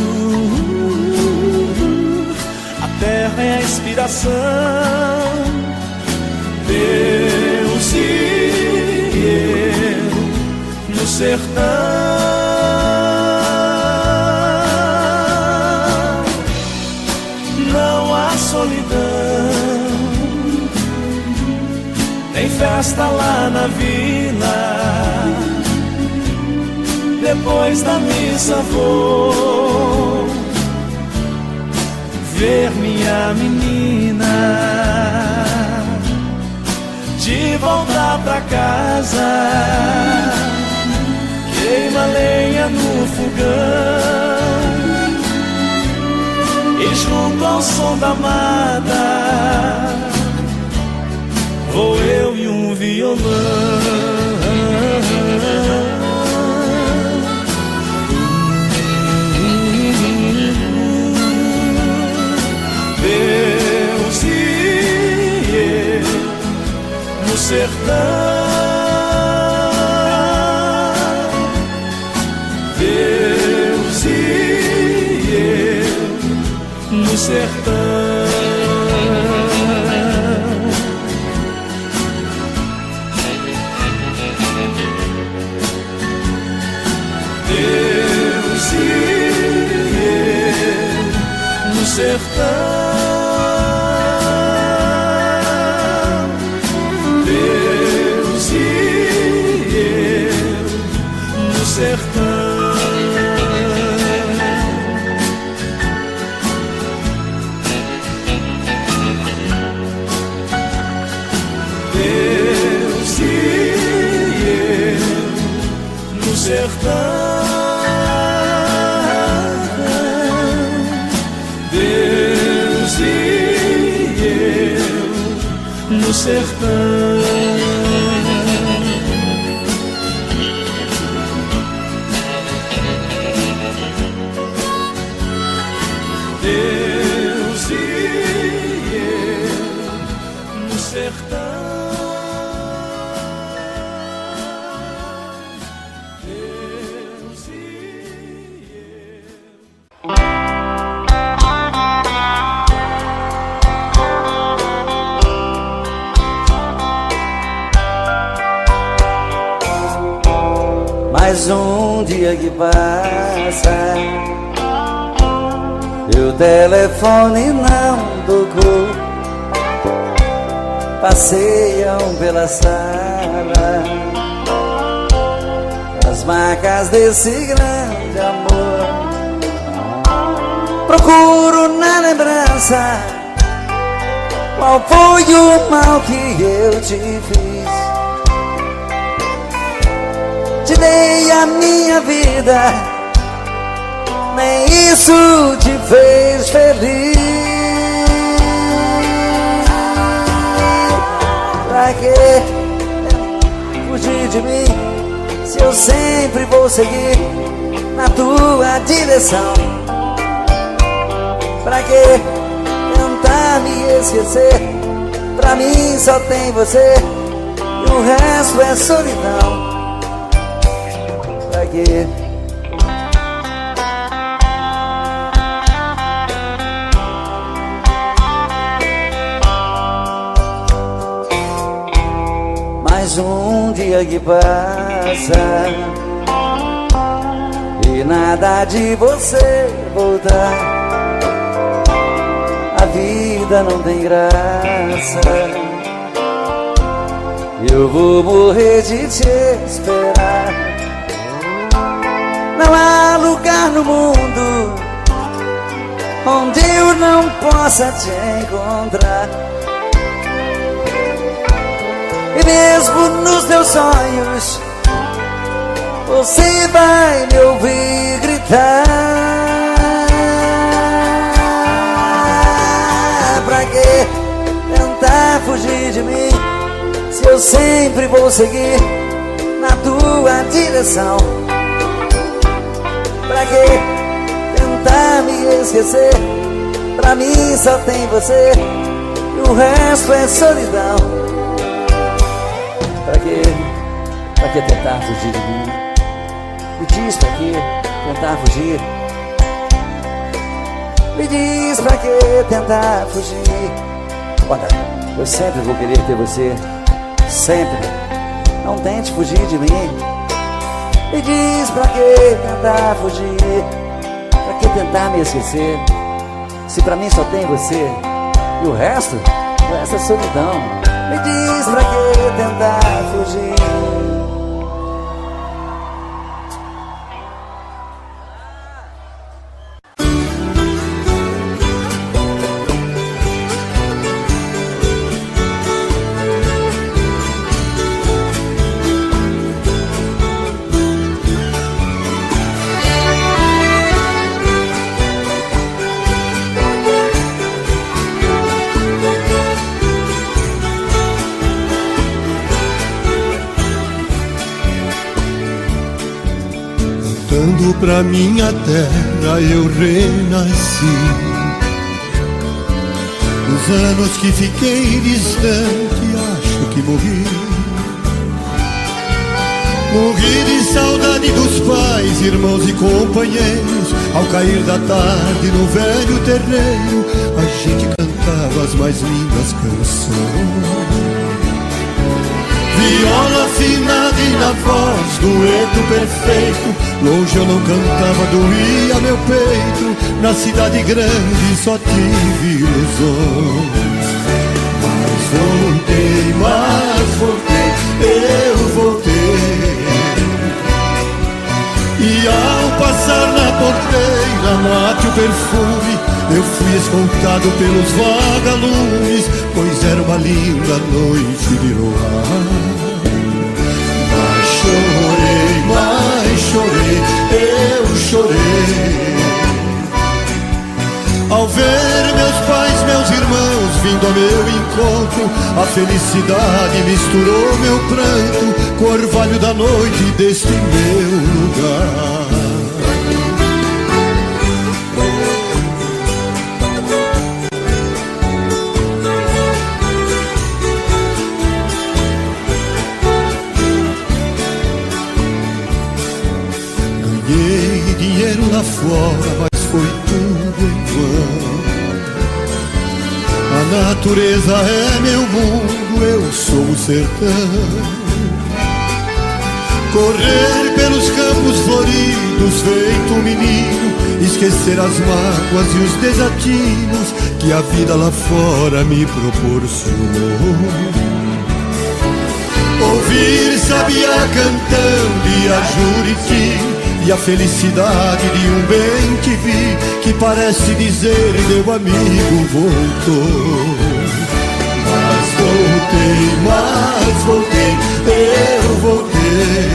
a terra é a inspiração. Deus e eu no sertão. Não há solidão, tem festa lá na vila. Depois da missa vou ver minha menina. De voltar pra casa, queima lenha no fogão. E junto ao som da amada, vou eu e um violão. Deus e eu no sertão. Deus e eu no sertão. Deus e eu no sertão. Deus e eu no sertão. Deus e eu no sertão. Deus e eu no sertão. Deus e eu no sertão. Mais um dia que passa e o telefone não tocou. Passeiam pela sala as marcas desse grande amor. Procuro na lembrança qual foi o mal que eu te fiz. Te dei a minha vida, nem isso te fez feliz. Pra que fugir de mim, se eu sempre vou seguir na tua direção? Pra que tentar me esquecer? Pra mim só tem você e o resto é solidão. Pra quê? Mais um dia que passa e nada de você voltar. A vida não tem graça, eu vou morrer de te esperar. Não há lugar no mundo onde eu não possa te encontrar. E mesmo nos teus sonhos você vai me ouvir gritar. fugir de mim, se eu sempre vou seguir na tua direção? Pra que tentar me esquecer? Pra mim só tem você e o resto é solidão. Pra que tentar fugir de mim? Me diz pra que tentar fugir? Me diz pra que tentar fugir? Olha, eu sempre vou querer ter você, sempre. Não tente fugir de mim. Me diz pra que tentar fugir? Pra que tentar me esquecer? Se pra mim só tem você e o resto é solidão. Me diz pra que tentar fugir? Voltando pra minha terra eu renasci. Nos anos que fiquei distante acho que morri. Morri de saudade dos pais, irmãos e companheiros. Ao cair da tarde no velho terreiro a gente cantava as mais lindas canções. Viola afinada e na voz, dueto perfeito. Longe eu não cantava, doía meu peito. Na cidade grande só tive ilusões. Mas voltei, eu voltei. E ao passar na porteira, mate o perfume, eu fui escoltado pelos vagalumes, pois era uma linda noite de luar. Mas chorei, eu chorei. Ao ver meus pais, meus irmãos vindo ao meu encontro, a felicidade misturou meu pranto com o orvalho da noite deste meu lugar. Ganhei dinheiro lá fora, mas foi tudo em vão. A natureza é meu mundo, eu sou o sertão. Correr pelos campos floridos feito um menino, esquecer as mágoas e os desatinos que a vida lá fora me proporcionou. Ouvir sabiá cantando e a Juriti, e a felicidade de um bem que vi, que parece dizer meu amigo voltou. Mas voltei, eu voltei.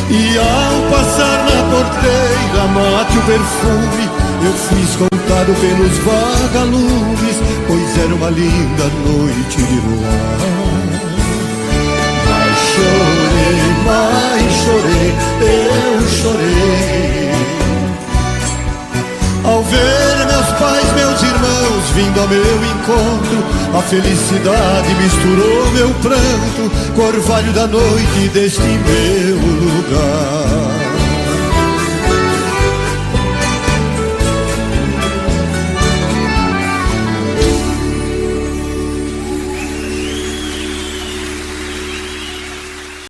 E ao passar na porteira, mate o perfume, eu fui escoltado pelos vagalumes, pois era uma linda noite de luar. Mas chorei, eu chorei. Ao ver meus pais, meus irmãos vindo ao meu encontro, a felicidade misturou meu pranto com o orvalho da noite deste meu lugar.